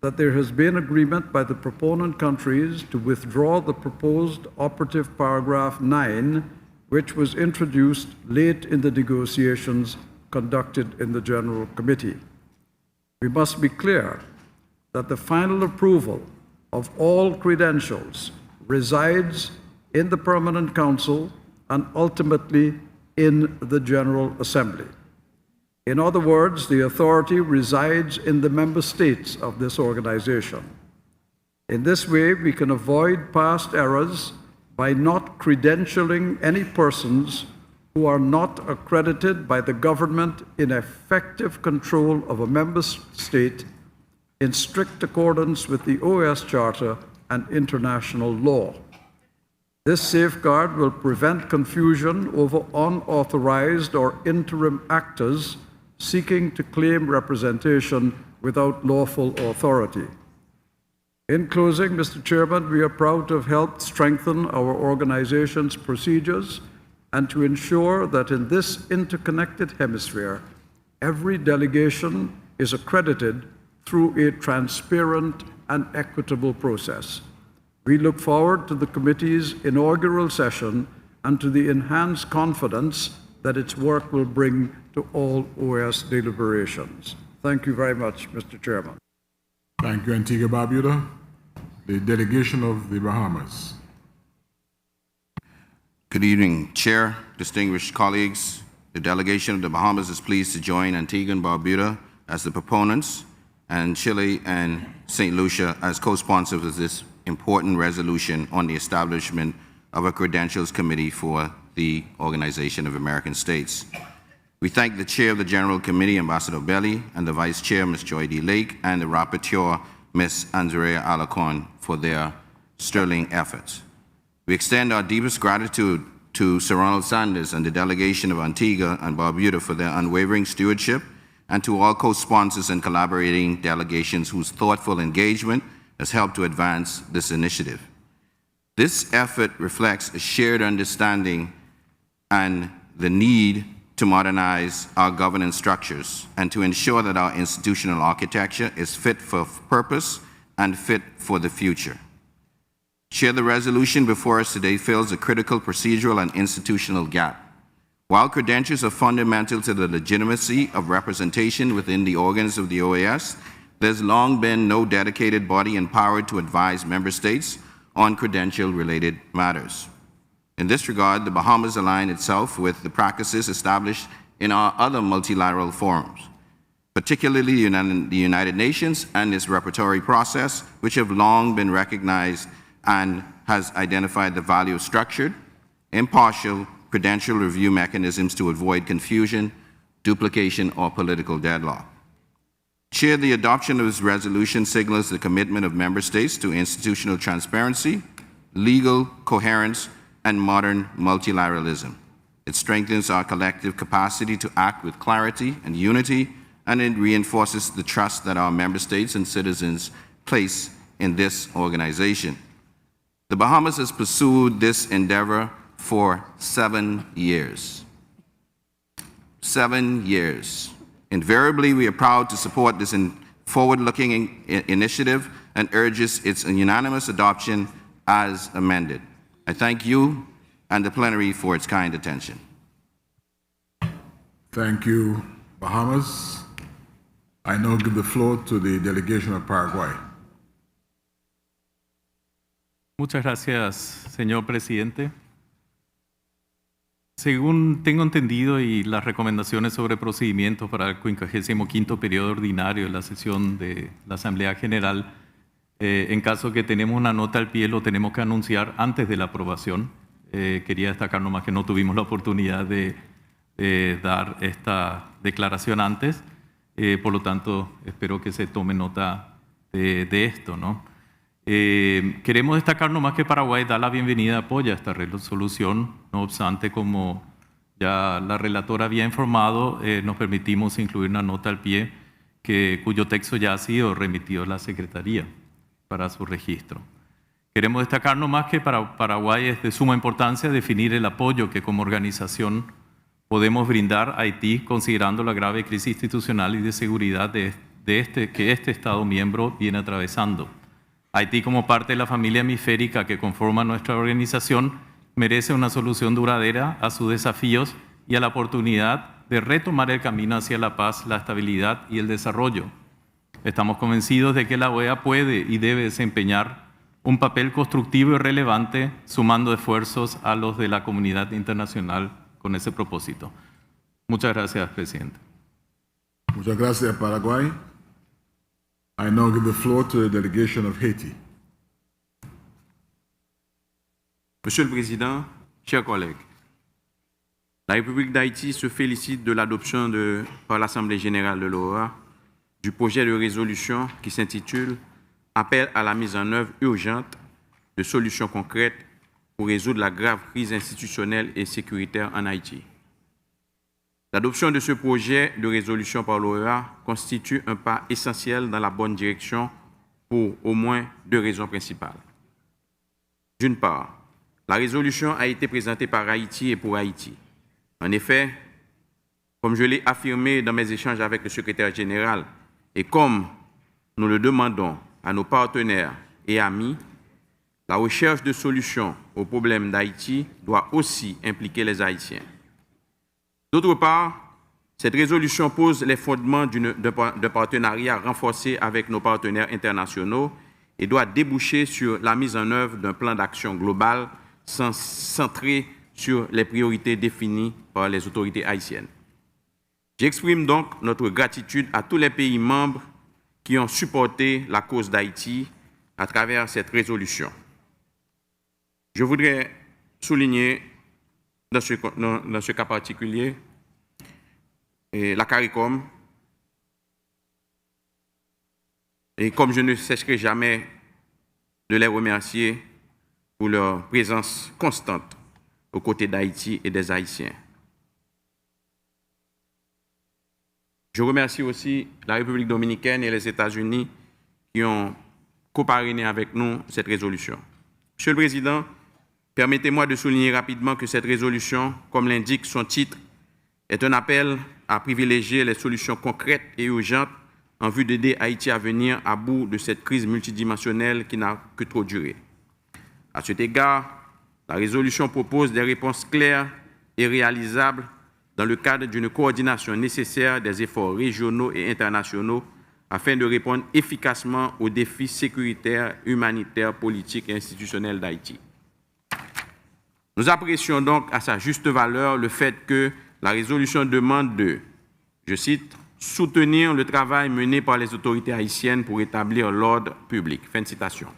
that there has been agreement by the proponent countries to withdraw the proposed operative paragraph 9, which was introduced late in the negotiations conducted in the General Committee. We must be clear that the final approval of all credentials resides in the Permanent Council and ultimately in the General Assembly. In other words, the authority resides in the member states of this organization. In this way, we can avoid past errors by not credentialing any persons who are not accredited by the government in effective control of a member state in strict accordance with the OAS Charter and international law. This safeguard will prevent confusion over unauthorized or interim actors seeking to claim representation without lawful authority. In closing, Mr. Chairman, we are proud to have helped strengthen our organization's procedures and to ensure that in this interconnected hemisphere, every delegation is accredited through a transparent and equitable process. We look forward to the committee's inaugural session and to the enhanced confidence that its work will bring to all OAS deliberations. Thank you very much, Mr. Chairman. Thank you, Antigua and Barbuda. The delegation of the Bahamas. Good evening, Chair, distinguished colleagues. The delegation of the Bahamas is pleased to join Antigua and Barbuda as the proponents and Chile and St. Lucia as co-sponsors of this important resolution on the establishment of a credentials committee for the Organization of American States. We thank the Chair of the General Committee, Ambassador Belli, and the Vice Chair, Ms. Joy D. Lake, and the Rapporteur, Ms. Andrea Alarcon, for their sterling efforts. We extend our deepest gratitude to Sir Ronald Sanders and the delegation of Antigua and Barbuda for their unwavering stewardship, and to all co-sponsors and collaborating delegations whose thoughtful engagement has helped to advance this initiative. This effort reflects a shared understanding and the need to modernize our governance structures and to ensure that our institutional architecture is fit for purpose and fit for the future. Chair, the resolution before us today fills a critical procedural and institutional gap. While credentials are fundamental to the legitimacy of representation within the organs of the OAS, there's long been no dedicated body empowered to advise member states on credential-related matters. In this regard, the Bahamas align itself with the practices established in our other multilateral forums, particularly the United Nations and its rapporteur process, which have long been recognized and has identified the value of structured, impartial, credential review mechanisms to avoid confusion, duplication, or political deadlock. Chair, the adoption of this resolution signals the commitment of member states to institutional transparency, legal coherence, and modern multilateralism. It strengthens our collective capacity to act with clarity and unity, and it reinforces the trust that our member states and citizens place in this organization. The Bahamas has pursued this endeavor for 7 years. 7 years. Invariably, we are proud to support this forward-looking initiative and urges its unanimous adoption as amended. I thank you and the plenary for its kind attention. Thank you, Bahamas. I now give the floor to the delegation of Paraguay. Muchas gracias, señor presidente. Según tengo entendido y las recomendaciones sobre procedimientos para el 55º periodo ordinario de la sesión de la Asamblea General, en caso que tenemos una nota al pie, lo tenemos que anunciar antes de la aprobación. Quería destacar nomás que no tuvimos la oportunidad de dar esta declaración antes, por lo tanto espero que se tome nota de esto, ¿no? Queremos destacar nomás que Paraguay da la bienvenida, apoya esta resolución, no obstante, como ya la relatora había informado, nos permitimos incluir una nota al pie cuyo texto ya ha sido remitido a la Secretaría para su registro. Queremos destacar nomás que para Paraguay es de suma importancia definir el apoyo que como organización podemos brindar a Haití, considerando la grave crisis institucional y de seguridad que este Estado miembro viene atravesando. Haití, como parte de la familia hemisférica que conforma nuestra organización, merece una solución duradera a sus desafíos y a la oportunidad de retomar el camino hacia la paz, la estabilidad y el desarrollo. Estamos convencidos de que la OEA puede y debe desempeñar un papel constructivo y relevante, sumando esfuerzos a los de la comunidad internacional con ese propósito. Muchas gracias, presidente. Muchas gracias, Paraguay. I now give the floor to the delegation of Haiti. Monsieur le Président, chers collègues, la République d'Haïti se félicite de l'adoption par l'Assemblée générale de l'OEA du projet de résolution qui s'intitule « Appel à la mise en œuvre urgente de solutions concrètes pour résoudre la grave crise institutionnelle et sécuritaire en Haïti. L'adoption de ce projet de résolution par l'OEA constitue un pas essentiel dans la bonne direction pour au moins deux raisons principales. D'une part, la résolution a été présentée par Haïti et pour Haïti. En effet, comme je l'ai affirmé dans mes échanges avec le secrétaire général et comme nous le demandons à nos partenaires et amis, la recherche de solutions aux problèmes d'Haïti doit aussi impliquer les Haïtiens. D'autre part, cette résolution pose les fondements d'un partenariat renforcé avec nos partenaires internationaux et doit déboucher sur la mise en œuvre d'un plan d'action global centré sur les priorités définies par les autorités haïtiennes. J'exprime donc notre gratitude à tous les pays membres qui ont supporté la cause d'Haïti à travers cette résolution. Je voudrais souligner dans ce cas particulier la CARICOM, et comme je ne cesserai jamais de les remercier pour leur présence constante aux côtés d'Haïti et des Haïtiens. Je remercie aussi la République dominicaine et les États-Unis qui ont coparrainé avec nous cette résolution. Monsieur le Président, permettez-moi de souligner rapidement que cette résolution, comme l'indique son titre, est un appel à privilégier les solutions concrètes et urgentes en vue d'aider Haïti à venir à bout de cette crise multidimensionnelle qui n'a que trop duré. À cet égard, la résolution propose des réponses claires et réalisables dans le cadre d'une coordination nécessaire des efforts régionaux et internationaux afin de répondre efficacement aux défis sécuritaires, humanitaires, politiques et institutionnels d'Haïti. Nous apprécions donc à sa juste valeur le fait que la résolution demande de, je cite, « soutenir le travail mené par les autorités haïtiennes pour établir l'ordre public », fin de citation,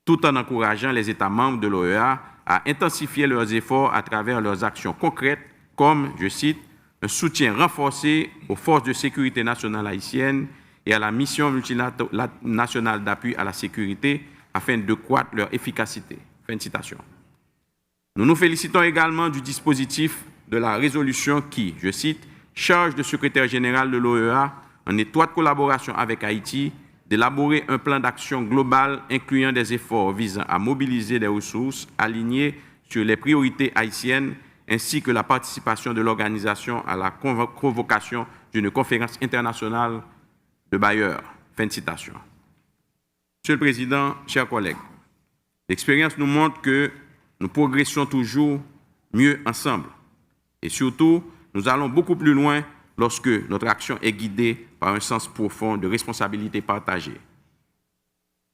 tout en encourageant les États membres de l'OEA à intensifier leurs efforts à travers leurs actions concrètes comme, je cite, « un soutien renforcé aux forces de sécurité nationale haïtiennes et à la mission multinationale d'appui à la sécurité afin de croître leur efficacité », fin de citation. Nous nous félicitons également du dispositif de la résolution qui, je cite, « charge le secrétaire général de l'OEA, en étroite collaboration avec Haïti, d'élaborer un plan d'action global incluant des efforts visant à mobiliser des ressources alignées sur les priorités haïtiennes ainsi que la participation de l'organisation à la convocation d'une conférence internationale de bailleurs. » Fin de citation. Monsieur le Président, chers collègues, l'expérience nous montre que nous progressons toujours mieux ensemble. Et surtout, nous allons beaucoup plus loin lorsque notre action est guidée par un sens profond de responsabilité partagée.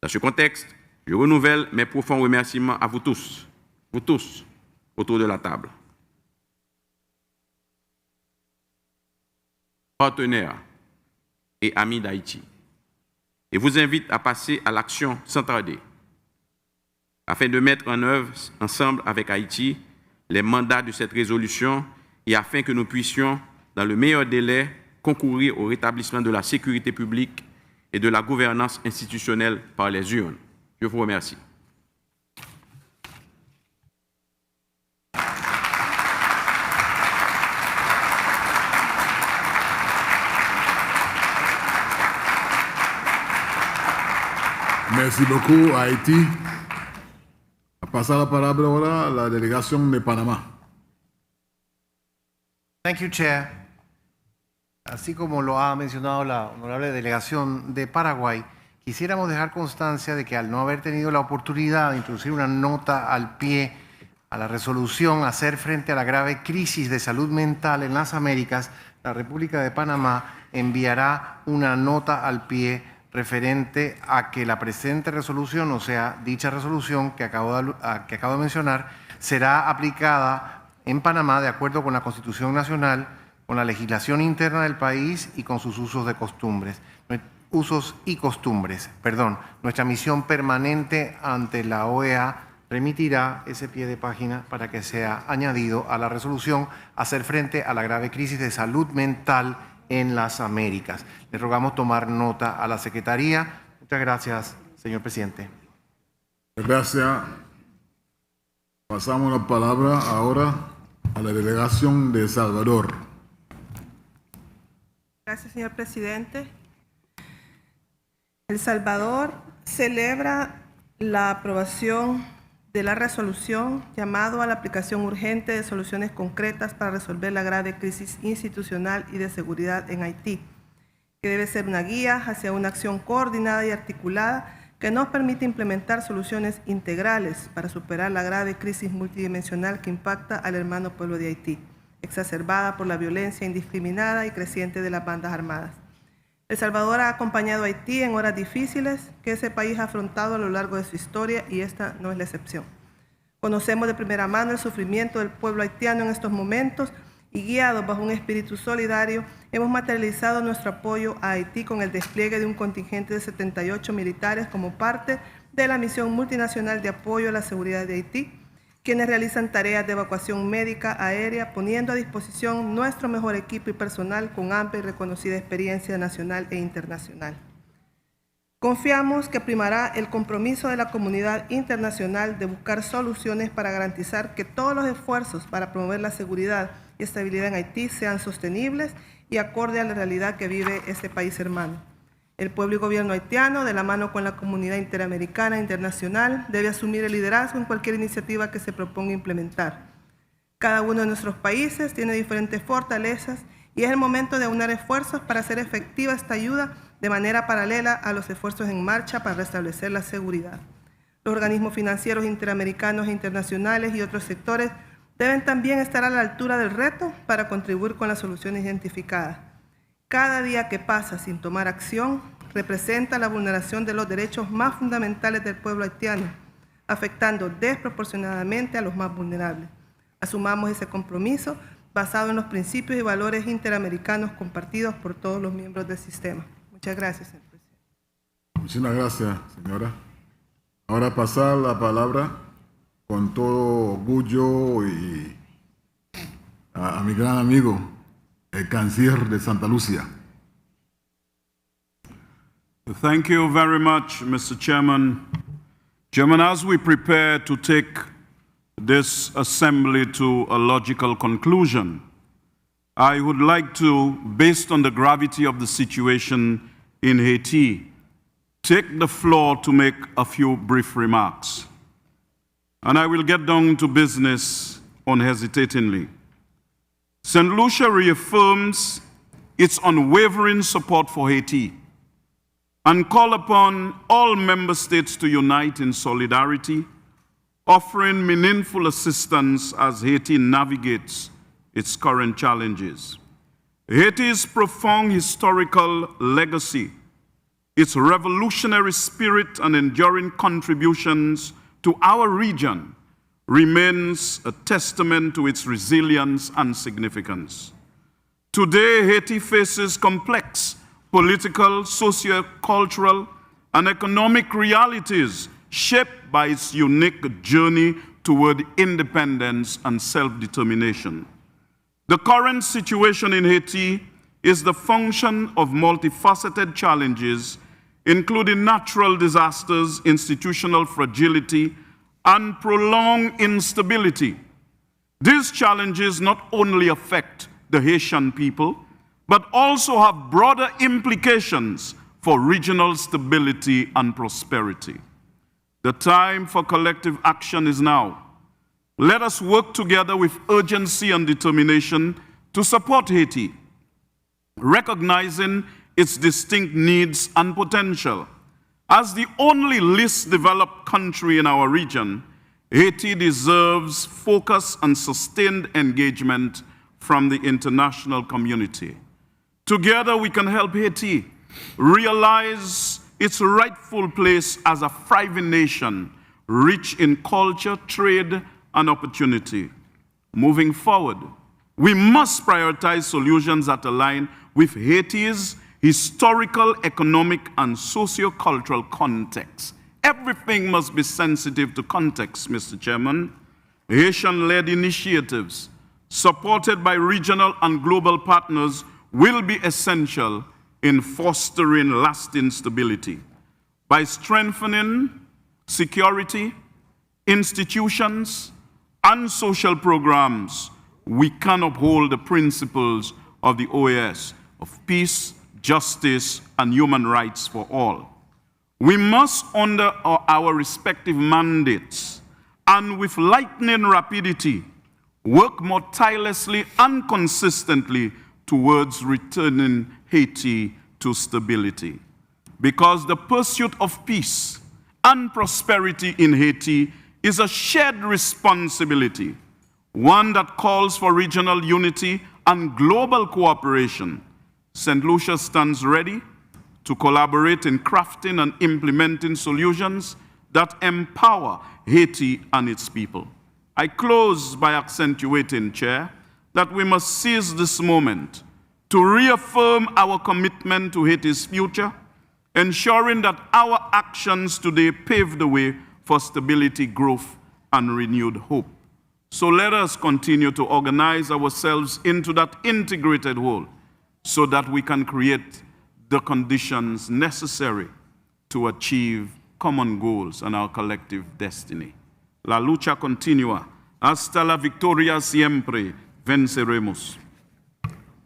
Dans ce contexte, je renouvelle mes profonds remerciements à vous tous autour de la table. Partenaires et amis d'Haïti, et vous invite à passer à l'action sans tarder, afin de mettre en œuvre, ensemble avec Haïti, les mandats de cette résolution et afin que nous puissions, dans le meilleur délai, concourir au rétablissement de la sécurité publique et de la gouvernance institutionnelle par les urnes. Je vous remercie. Merci beaucoup, Haïti. A pasar la palabra ahora a la delegación de Panamá. Thank you, Chair. Así como lo ha mencionado la honorable delegación de Paraguay, quisiéramos dejar constancia de que al no haber tenido la oportunidad de introducir una nota al pie a la resolución hacer frente a la grave crisis de salud mental en las Américas, la República de Panamá enviará una nota al pie referente a que la presente resolución, o sea, dicha resolución que acabo de mencionar, será aplicada en Panamá de acuerdo con la Constitución Nacional, con la legislación interna del país y con sus usos y costumbres. Nuestra misión permanente ante la OEA remitirá ese pie de página para que sea añadido a la resolución hacer frente a la grave crisis de salud mental en las Américas. Le rogamos tomar nota a la Secretaría. Muchas gracias, señor presidente. Gracias. Pasamos la palabra ahora a la delegación de El Salvador. Gracias, señor presidente. El Salvador celebra la aprobación de la resolución llamado a la aplicación urgente de soluciones concretas para resolver la grave crisis institucional y de seguridad en Haití, que debe ser una guía hacia una acción coordinada y articulada que nos permite implementar soluciones integrales para superar la grave crisis multidimensional que impacta al hermano pueblo de Haití, exacerbada por la violencia indiscriminada y creciente de las bandas armadas. El Salvador ha acompañado a Haití en horas difíciles que ese país ha afrontado a lo largo de su historia y esta no es la excepción. Conocemos de primera mano el sufrimiento del pueblo haitiano en estos momentos y guiados bajo un espíritu solidario, hemos materializado nuestro apoyo a Haití con el despliegue de un contingente de 78 militares como parte de la misión multinacional de apoyo a la seguridad de Haití, quienes realizan tareas de evacuación médica aérea, poniendo a disposición nuestro mejor equipo y personal con amplia y reconocida experiencia nacional e internacional. Confiamos que primará el compromiso de la comunidad internacional de buscar soluciones para garantizar que todos los esfuerzos para promover la seguridad y estabilidad en Haití sean sostenibles y acorde a la realidad que vive este país hermano. El pueblo y gobierno haitiano, de la mano con la comunidad interamericana e internacional, debe asumir el liderazgo en cualquier iniciativa que se proponga implementar. Cada uno de nuestros países tiene diferentes fortalezas y es el momento de aunar esfuerzos para hacer efectiva esta ayuda de manera paralela a los esfuerzos en marcha para restablecer la seguridad. Los organismos financieros interamericanos e internacionales y otros sectores deben también estar a la altura del reto para contribuir con las soluciones identificadas. Cada día que pasa sin tomar acción representa la vulneración de los derechos más fundamentales del pueblo haitiano, afectando desproporcionadamente a los más vulnerables. Asumamos ese compromiso basado en los principios y valores interamericanos compartidos por todos los miembros del sistema. Muchas gracias, señor presidente. Muchísimas gracias, señora. Ahora pasar la palabra con todo orgullo y a mi gran amigo, el canciller de Santa Lucia. Thank you very much, Mr. Chairman. Chairman, as we prepare to take this assembly to a logical conclusion, I would like to, based on the gravity of the situation in Haiti, take the floor to make a few brief remarks. And I will get down to business unhesitatingly. St. Lucia reaffirms its unwavering support for Haiti and call upon all member states to unite in solidarity, offering meaningful assistance as Haiti navigates its current challenges. Haiti's profound historical legacy, its revolutionary spirit and enduring contributions to our region remains a testament to its resilience and significance. Today, Haiti faces complex political, socio-cultural, and economic realities shaped by its unique journey toward independence and self-determination. The current situation in Haiti is the function of multifaceted challenges, including natural disasters, institutional fragility, and prolonged instability. These challenges not only affect the Haitian people, but also have broader implications for regional stability and prosperity. The time for collective action is now. Let us work together with urgency and determination to support Haiti, recognizing its distinct needs and potential. As the only least developed country in our region, Haiti deserves focus and sustained engagement from the international community. Together, we can help Haiti realize its rightful place as a thriving nation, rich in culture, trade, and opportunity. Moving forward, we must prioritize solutions that align with Haiti's historical, economic, and socio-cultural context. Everything must be sensitive to context, Mr. Chairman. Haitian-led initiatives, supported by regional and global partners, will be essential in fostering lasting stability. By strengthening security, institutions, and social programs, we can uphold the principles of the OAS of peace, justice, and human rights for all. We must, under our respective mandates and with lightning rapidity, work more tirelessly and consistently towards returning Haiti to stability. Because the pursuit of peace and prosperity in Haiti is a shared responsibility, one that calls for regional unity and global cooperation. St. Lucia stands ready to collaborate in crafting and implementing solutions that empower Haiti and its people. I close by accentuating, Chair, that we must seize this moment to reaffirm our commitment to Haiti's future, ensuring that our actions today pave the way for stability, growth, and renewed hope. So let us continue to organize ourselves into that integrated whole so that we can create the conditions necessary to achieve common goals and our collective destiny. La lucha continua. Hasta la victoria siempre. Venceremos.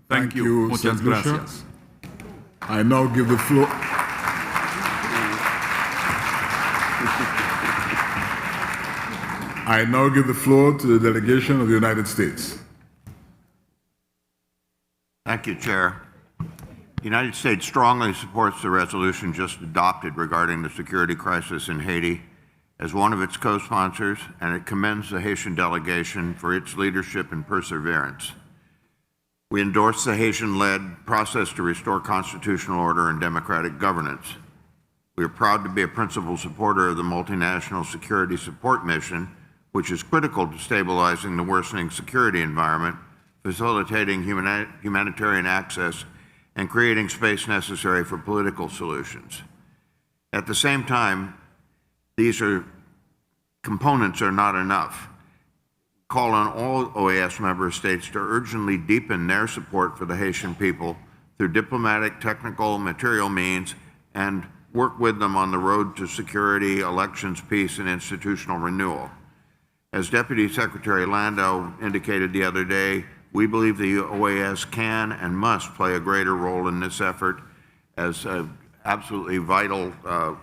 Thank you. St. Muchas Lucia. gracias. I now give the floor. I now give the floor to the delegation of the United States. Thank you, Chair. The United States strongly supports the resolution just adopted regarding the security crisis in Haiti as one of its co-sponsors, and it commends the Haitian delegation for its leadership and perseverance. We endorse the Haitian-led process to restore constitutional order and democratic governance. We are proud to be a principal supporter of the multinational security support mission, which is critical to stabilizing the worsening security environment, facilitating humanitarian access, and creating space necessary for political solutions. At the same time, these components are not enough. Call on all OAS member states to urgently deepen their support for the Haitian people through diplomatic, technical, material means, and work with them on the road to security, elections, peace, and institutional renewal. As Deputy Secretary Landau indicated the other day, we believe the OAS can and must play a greater role in this effort as an absolutely vital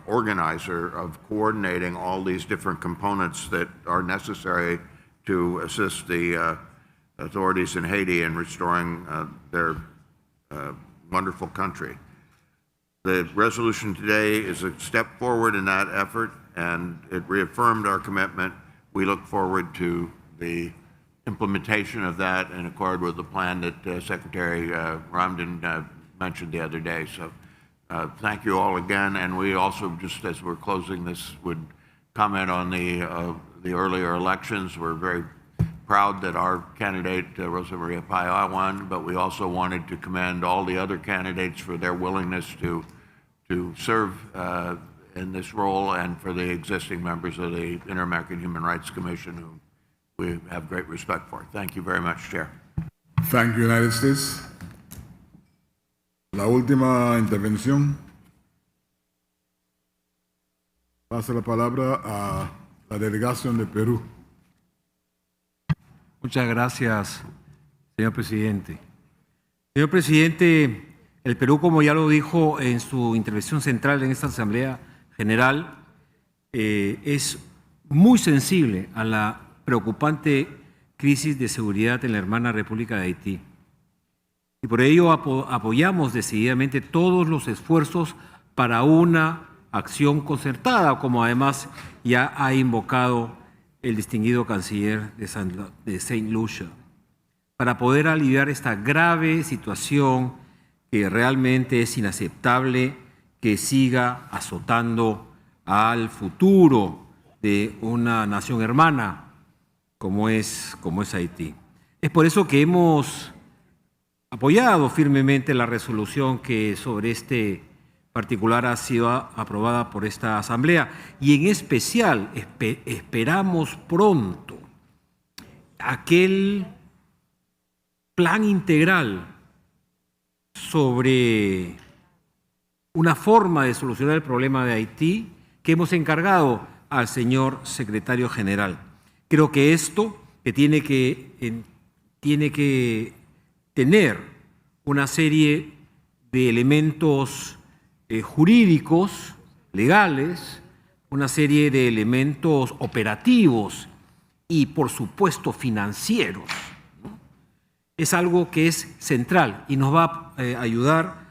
organizer of coordinating all these different components that are necessary to assist the authorities in Haiti in restoring their wonderful country. The resolution today is a step forward in that effort, and it reaffirmed our commitment. We look forward to the implementation of that in accord with the plan that Secretary Ramdan mentioned the other day. So thank you all again, and we also, just as we're closing this, would comment on the earlier elections. We're very proud that our candidate, Rosa Maria Paya, won, but we also wanted to commend all the other candidates for their willingness to serve in this role, and for the existing members of the Inter-American Human Rights Commission, who we have great respect for. Thank you very much, Chair. Thank you, United States. La última intervención. Pasa la palabra a la delegación de Perú. Muchas gracias, señor presidente. Señor presidente, el Perú, como ya lo dijo en su intervención central en esta Asamblea General, es muy sensible a la preocupante crisis de seguridad en la hermana República de Haití. Y por ello apoyamos decididamente todos los esfuerzos para una acción concertada, como además ya ha invocado el distinguido canciller de St. Lucia, para poder aliviar esta grave situación que realmente es inaceptable que siga azotando al futuro de una nación hermana como es Haití. Es por eso que hemos apoyado firmemente la resolución que sobre este particular ha sido aprobada por esta Asamblea, y en especial esperamos pronto aquel plan integral sobre una forma de solucionar el problema de Haití que hemos encargado al señor secretario general. Creo que esto que tiene que tener una serie de elementos jurídicos, legales, una serie de elementos operativos y, por supuesto, financieros. Es algo que es central y nos va a ayudar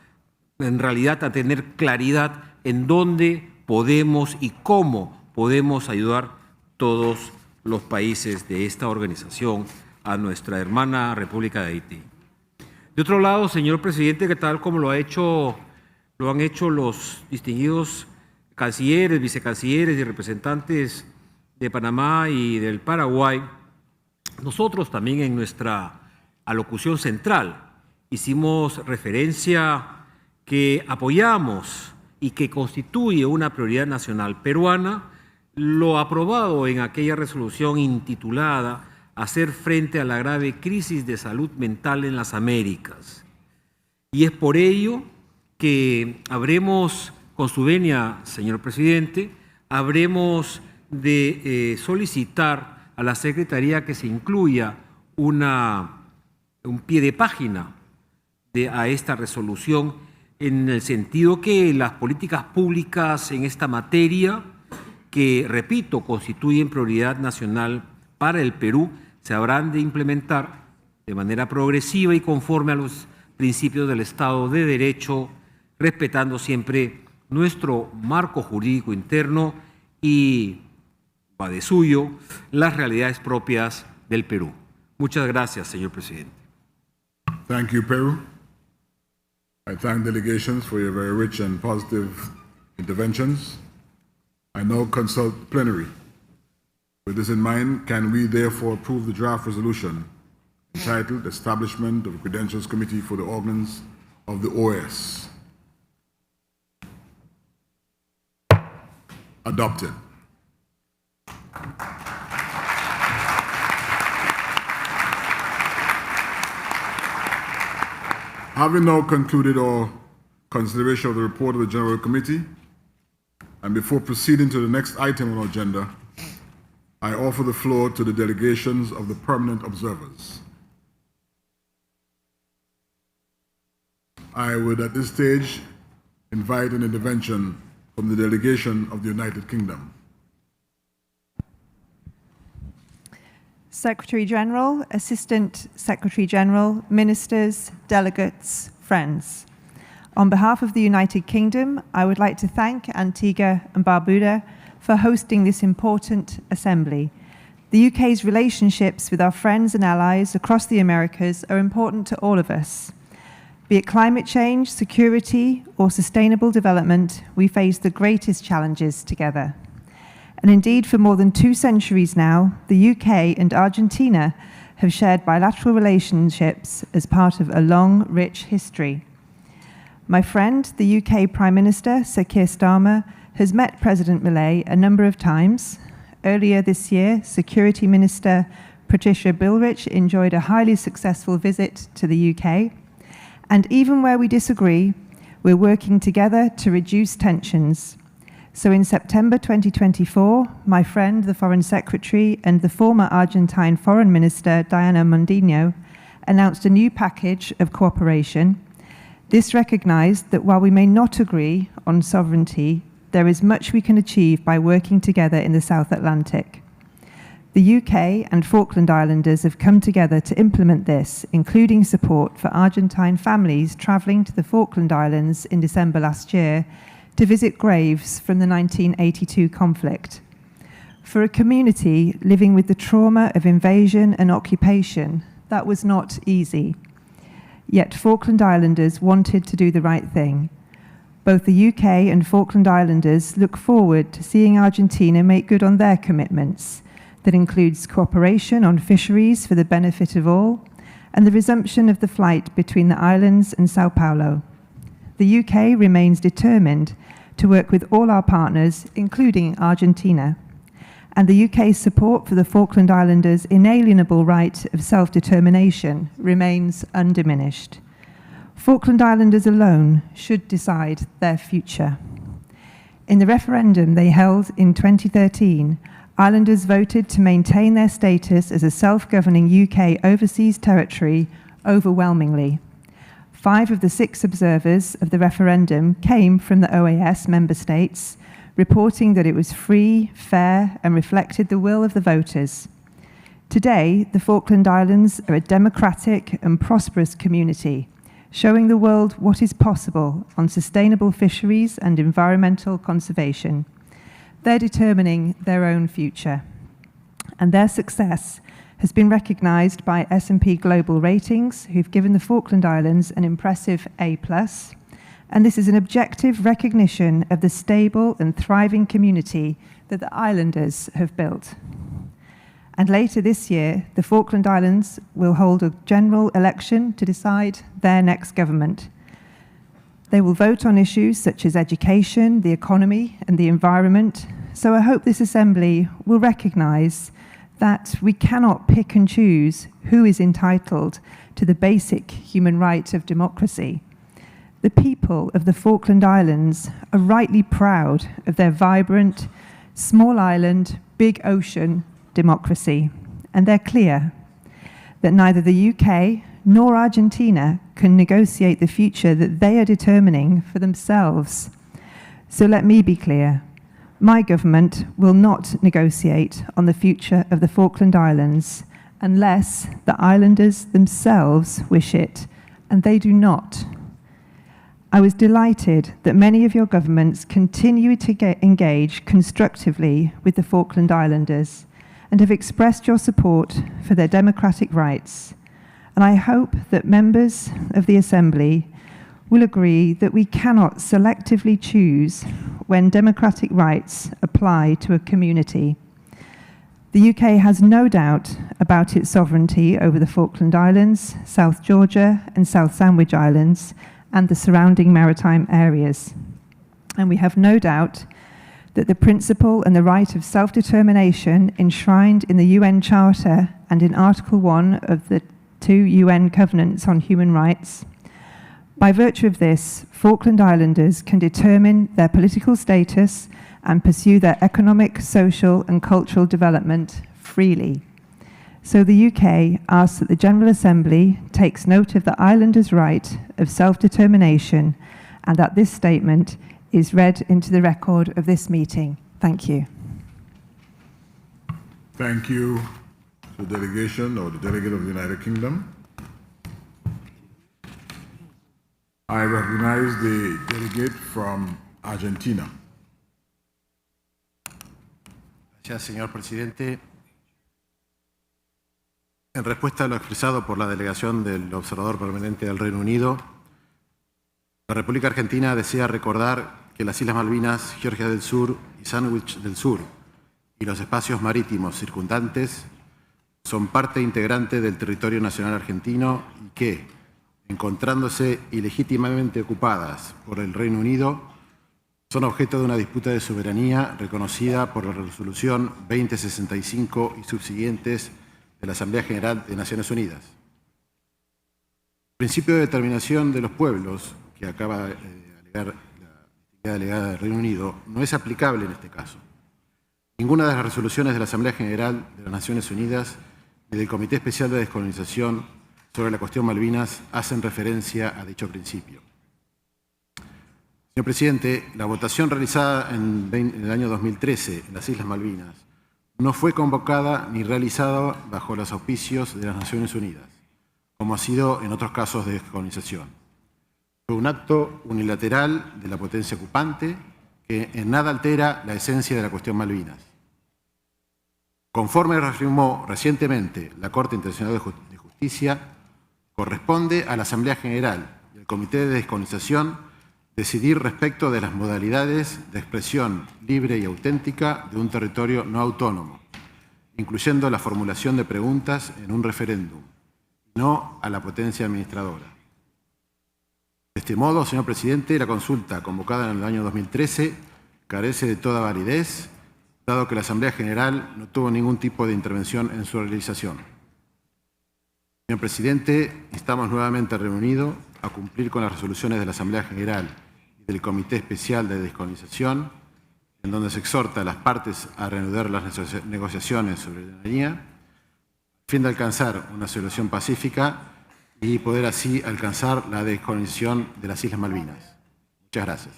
en realidad a tener claridad en dónde podemos y cómo podemos ayudar todos los países de esta organización a nuestra hermana República de Haití. De otro lado, señor presidente, que tal como lo han hecho los distinguidos cancilleres, vicecancilleres y representantes de Panamá y del Paraguay, nosotros también en nuestra alocución central hicimos referencia que apoyamos y que constituye una prioridad nacional peruana lo aprobado en aquella resolución intitulada Hacer frente a la grave crisis de salud mental en las Américas. Y es por ello que habremos, con su venia, señor presidente, habremos de solicitar a la Secretaría que se incluya un pie de página a esta resolución, en el sentido que las políticas públicas en esta materia, que, repito, constituyen prioridad nacional para el Perú, se habrán de implementar de manera progresiva y conforme a los principios del Estado de Derecho, respetando siempre nuestro marco jurídico interno y, va de suyo, las realidades propias del Perú. Muchas gracias, señor presidente. Thank you, Peru. I thank delegations for your very rich and positive interventions. I now consult plenary. With this in mind, can we therefore approve the draft resolution entitled Establishment of a Credentials Committee for the Organs of the OAS? Adopted. Having now concluded our consideration of the report of the General Committee, and before proceeding to the next item on our agenda, I offer the floor to the delegations of the permanent observers. I would at this stage invite an intervention from the delegation of the United Kingdom. Secretary General, Assistant Secretary General, Ministers, Delegates, friends. On behalf of the United Kingdom, I would like to thank Antigua and Barbuda for hosting this important assembly. The UK's relationships with our friends and allies across the Americas are important to all of us. Be it climate change, security, or sustainable development, we face the greatest challenges together. And indeed, for more than 2 centuries now, the UK and Argentina have shared bilateral relationships as part of a long, rich history. My friend, the UK Prime Minister, Sir Keir Starmer, has met President Milei a number of times. Earlier this year, Security Minister Patricia Bullrich enjoyed a highly successful visit to the UK. And even where we disagree, we're working together to reduce tensions. So in September 2024, my friend, the Foreign Secretary, and the former Argentine Foreign Minister, Diana Mondino, announced a new package of cooperation. This recognized that while we may not agree on sovereignty, there is much we can achieve by working together in the South Atlantic. The UK and Falkland Islanders have come together to implement this, including support for Argentine families travelling to the Falkland Islands in December last year to visit graves from the 1982 conflict. For a community living with the trauma of invasion and occupation, that was not easy. Yet Falkland Islanders wanted to do the right thing. Both the UK and Falkland Islanders look forward to seeing Argentina make good on their commitments. That includes cooperation on fisheries for the benefit of all, and the resumption of the flight between the islands and Sao Paulo. The UK remains determined to work with all our partners, including Argentina. And the UK's support for the Falkland Islanders' inalienable right of self-determination remains undiminished. Falkland Islanders alone should decide their future. In the referendum they held in 2013, Islanders voted to maintain their status as a self-governing UK overseas territory overwhelmingly. 5 of the 6 observers of the referendum came from the OAS member states, reporting that it was free, fair, and reflected the will of the voters. Today, the Falkland Islands are a democratic and prosperous community, showing the world what is possible on sustainable fisheries and environmental conservation. They're determining their own future, and their success has been recognised by S&P Global Ratings, who've given the Falkland Islands an impressive A+, and this is an objective recognition of the stable and thriving community that the islanders have built. And later this year, the Falkland Islands will hold a general election to decide their next government. They will vote on issues such as education, the economy, and the environment. So I hope this Assembly will recognise that we cannot pick and choose who is entitled to the basic human right of democracy. The people of the Falkland Islands are rightly proud of their vibrant, small island, big ocean democracy, and they're clear that neither the UK nor Argentina can negotiate the future that they are determining for themselves. So let me be clear. My government will not negotiate on the future of the Falkland Islands unless the islanders themselves wish it, and they do not. I was delighted that many of your governments continue to engage constructively with the Falkland Islanders and have expressed your support for their democratic rights. And I hope that members of the Assembly will agree that we cannot selectively choose when democratic rights apply to a community. The UK has no doubt about its sovereignty over the Falkland Islands, South Georgia and South Sandwich Islands, and the surrounding maritime areas. And we have no doubt that the principle and the right of self-determination enshrined in the UN Charter and in Article 1 of the 2 UN Covenants on Human Rights. By virtue of this, Falkland Islanders can determine their political status and pursue their economic, social, and cultural development freely. So the UK asks that the General Assembly takes note of the islanders' right of self-determination and that this statement is read into the record of this meeting. Thank you. Thank you to the delegation or the delegate of the United Kingdom. I recognize the delegate from Argentina. Gracias, señor presidente. En respuesta a lo expresado por la delegación del Observador Permanente del Reino Unido, la República Argentina desea recordar que las Islas Malvinas, Georgia del Sur y Sandwich del Sur y los espacios marítimos circundantes son parte integrante del territorio nacional argentino y que, encontrándose ilegítimamente ocupadas por el Reino Unido, son objeto de una disputa de soberanía reconocida por la Resolución 2065 y subsiguientes de la Asamblea General de Naciones Unidas. El principio de determinación de los pueblos, que acaba de alegar la delegada del Reino Unido, no es aplicable en este caso. Ninguna de las resoluciones de la Asamblea General de las Naciones Unidas ni del Comité Especial de Descolonización sobre la cuestión Malvinas hacen referencia a dicho principio. Señor presidente, la votación realizada en el año 2013 en las Islas Malvinas no fue convocada ni realizada bajo los auspicios de las Naciones Unidas, como ha sido en otros casos de descolonización. Fue un acto unilateral de la potencia ocupante que en nada altera la esencia de la cuestión Malvinas. Conforme reafirmó recientemente la Corte Internacional de Justicia, corresponde a la Asamblea General y al Comité de Descolonización decidir respecto de las modalidades de expresión libre y auténtica de un territorio no autónomo, incluyendo la formulación de preguntas en un referéndum, no a la potencia administradora. De este modo, señor presidente, la consulta convocada en el año 2013 carece de toda validez, dado que la Asamblea General no tuvo ningún tipo de intervención en su realización. Señor presidente, instamos nuevamente al Reino Unido a cumplir con las resoluciones de la Asamblea General y del Comité Especial de Descolonización en donde se exhorta a las partes a reanudar las negociaciones sobre la línea, a fin de alcanzar una solución pacífica y poder así alcanzar la descolonización de las Islas Malvinas. Muchas gracias.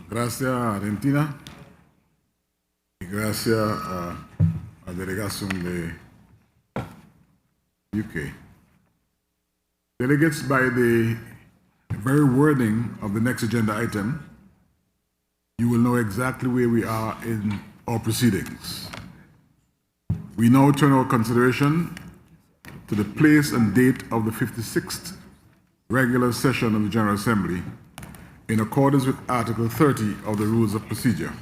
Gracias, Argentina. Y gracias a la delegación de UK. Delegates, by the very wording of the next agenda item, you will know exactly where we are in our proceedings. We now turn our consideration to the place and date of the 56th regular session of the General Assembly in accordance with Article 30 of the Rules of Procedure.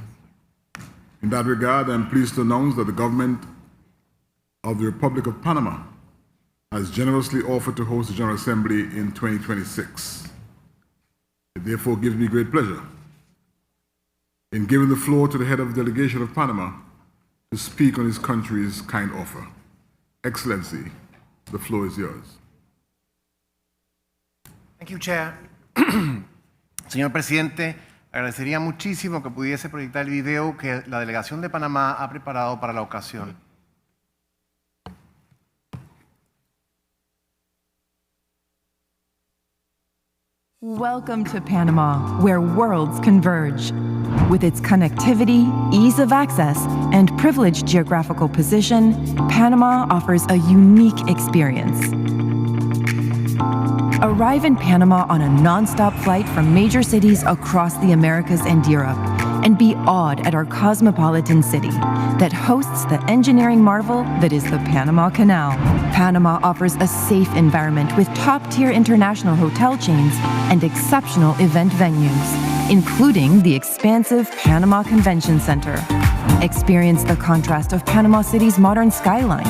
In that regard, I am pleased to announce that the government of the Republic of Panama has generously offered to host the General Assembly in 2026. It therefore gives me great pleasure in giving the floor to the head of the delegation of Panama to speak on his country's kind offer. Excellency, the floor is yours. Thank you, Chair. Señor Presidente, agradecería muchísimo que pudiese proyectar el video que la delegación de Panamá ha preparado para la ocasión. Welcome to Panama, where worlds converge. With its connectivity, ease of access, and privileged geographical position, Panama offers a unique experience. Arrive in Panama on a non-stop flight from major cities across the Americas and Europe, and be awed at our cosmopolitan city that hosts the engineering marvel that is the Panama Canal. Panama offers a safe environment with top-tier international hotel chains and exceptional event venues, including the expansive Panama Convention Center. Experience the contrast of Panama City's modern skyline,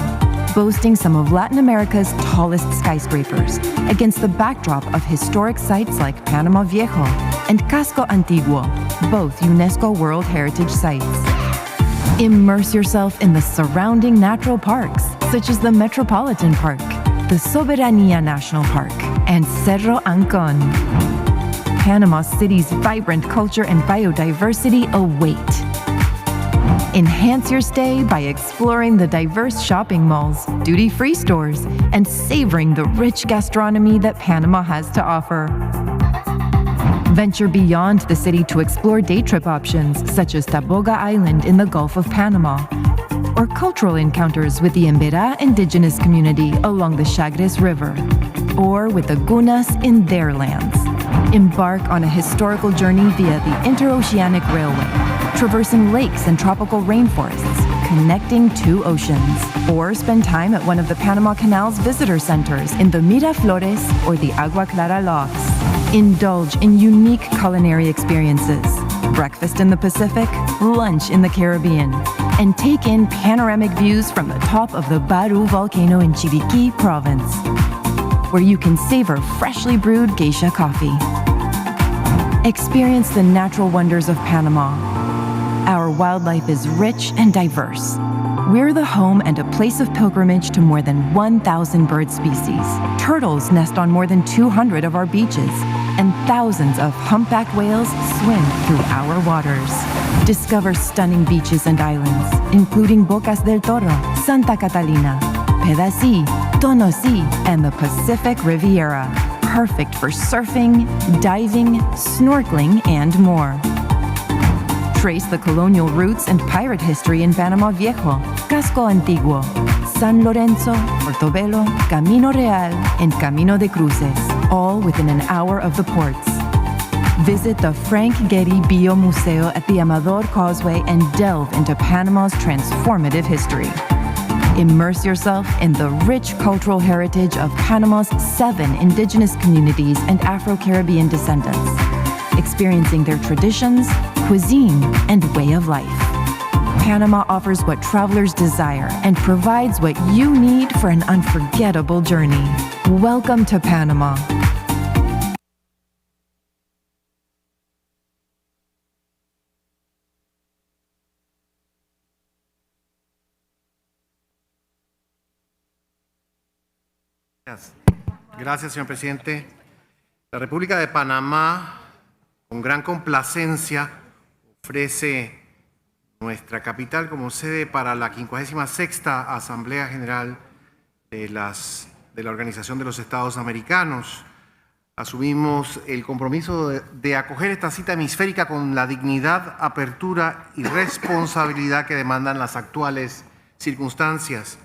boasting some of Latin America's tallest skyscrapers, against the backdrop of historic sites like Panama Viejo and Casco Antiguo, both UNESCO World Heritage Sites. Immerse yourself in the surrounding natural parks, such as the Metropolitan Park, the Soberanía National Park, and Cerro Ancon. Panama City's vibrant culture and biodiversity await. Enhance your stay by exploring the diverse shopping malls, duty-free stores, and savoring the rich gastronomy that Panama has to offer. Venture beyond the city to explore day trip options such as Taboga Island in the Gulf of Panama, or cultural encounters with the Emberá indigenous community along the Chagres River, or with the Gunas in their lands. Embark on a historical journey via the Interoceanic Railway, traversing lakes and tropical rainforests, connecting two oceans. Or spend time at one of the Panama Canal's visitor centers in the Miraflores or the Agua Clara Lofts. Indulge in unique culinary experiences, breakfast in the Pacific, lunch in the Caribbean, and take in panoramic views from the top of the Baru volcano in Chiriquí province, where you can savor freshly brewed geisha coffee. Experience the natural wonders of Panama. Our wildlife is rich and diverse. We're the home and a place of pilgrimage to more than 1,000 bird species. Turtles nest on more than 200 of our beaches, and thousands of humpback whales swim through our waters. Discover stunning beaches and islands, including Bocas del Toro, Santa Catalina, Pedací, Tonosí, and the Pacific Riviera. Perfect for surfing, diving, snorkeling, and more. Trace the colonial roots and pirate history in Panama Viejo, Casco Antiguo, San Lorenzo, Portobelo, Camino Real, and Camino de Cruces, all within an hour of the ports. Visit the Frank Gehry Bio Museo at the Amador Causeway and delve into Panama's transformative history. Immerse yourself in the rich cultural heritage of Panama's 7 indigenous communities and Afro-Caribbean descendants, experiencing their traditions, cuisine, and way of life. Panama offers what travelers desire and provides what you need for an unforgettable journey. Welcome to Panama. Gracias, señor presidente. La República de Panamá, con gran complacencia, ofrece nuestra capital como sede para la 56ª Asamblea General de la Organización de los Estados Americanos. Asumimos el compromiso de acoger esta cita hemisférica con la dignidad, apertura y responsabilidad que demandan las actuales circunstancias.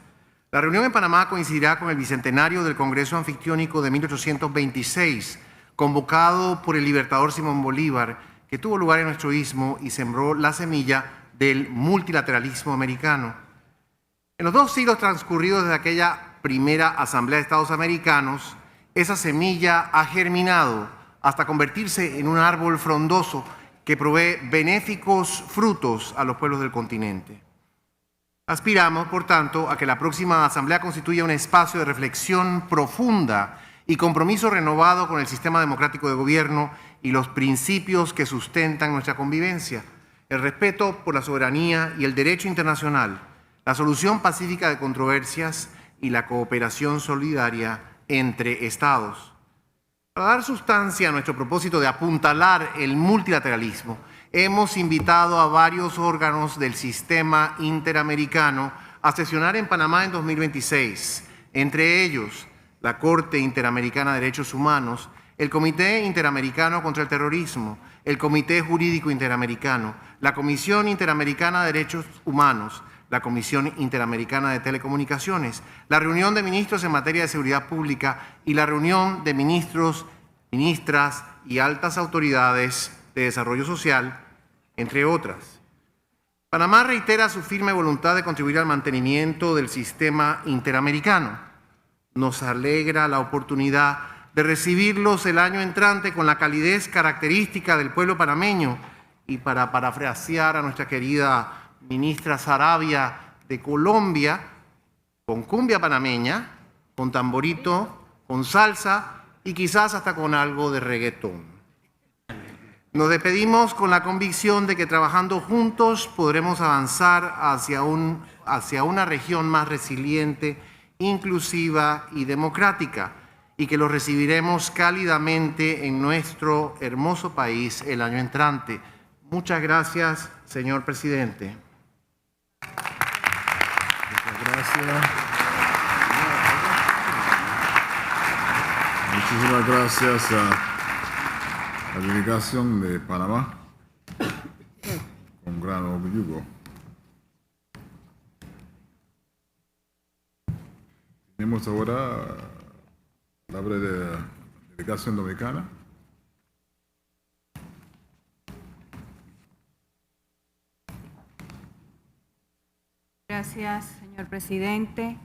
La reunión en Panamá coincidirá con el bicentenario del Congreso Anfictiónico de 1826, convocado por el libertador Simón Bolívar, que tuvo lugar en nuestro istmo y sembró la semilla del multilateralismo americano. En los 2 siglos transcurridos desde aquella primera Asamblea de Estados Americanos, esa semilla ha germinado hasta convertirse en un árbol frondoso que provee benéficos frutos a los pueblos del continente. Aspiramos, por tanto, a que la próxima Asamblea constituya un espacio de reflexión profunda y compromiso renovado con el sistema democrático de gobierno y los principios que sustentan nuestra convivencia: el respeto por la soberanía y el derecho internacional, la solución pacífica de controversias y la cooperación solidaria entre Estados. Para dar sustancia a nuestro propósito de apuntalar el multilateralismo, hemos invitado a varios órganos del sistema interamericano a sesionar en Panamá en 2026, entre ellos la Corte Interamericana de Derechos Humanos, el Comité Interamericano contra el Terrorismo, el Comité Jurídico Interamericano, la Comisión Interamericana de Derechos Humanos, la Comisión Interamericana de Telecomunicaciones, la reunión de ministros en materia de seguridad pública y la reunión de ministros, ministras y altas autoridades de desarrollo social, entre otras. Panamá reitera su firme voluntad de contribuir al mantenimiento del sistema interamericano. Nos alegra la oportunidad de recibirlos el año entrante con la calidez característica del pueblo panameño y, para parafrasear a nuestra querida ministra Sarabia de Colombia, con cumbia panameña, con tamborito, con salsa y quizás hasta con algo de reggaetón. Nos despedimos con la convicción de que trabajando juntos podremos avanzar hacia una región más resiliente, inclusiva y democrática, y que los recibiremos cálidamente en nuestro hermoso país el año entrante. Muchas gracias, señor presidente. Gracias. Muchísimas gracias a la delegación de Panamá, con gran orgullo. Tenemos ahora la palabra de la delegación dominicana. Gracias, señor presidente.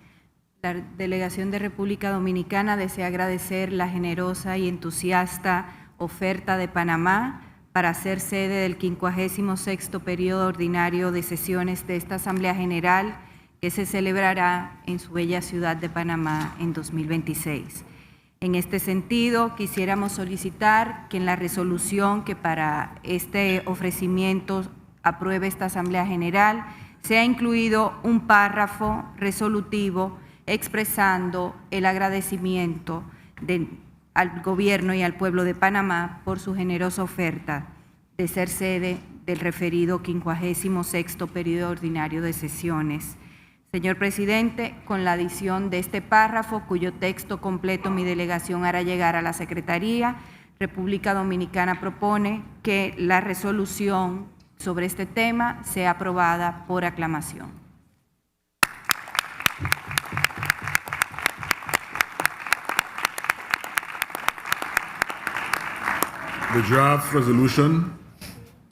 La delegación de República Dominicana desea agradecer la generosa y entusiasta oferta de Panamá para ser sede del 56º periodo ordinario de sesiones de esta Asamblea General que se celebrará en su bella ciudad de Panamá en 2026. En este sentido, quisiéramos solicitar que en la resolución que para este ofrecimiento apruebe esta Asamblea General se ha incluido un párrafo resolutivo expresando el agradecimiento al gobierno y al pueblo de Panamá por su generosa oferta de ser sede del referido 56º periodo ordinario de sesiones. Señor presidente, con la adición de este párrafo, cuyo texto completo mi delegación hará llegar a la Secretaría, República Dominicana propone que la resolución sobre este tema sea aprobada por aclamación. The draft resolution,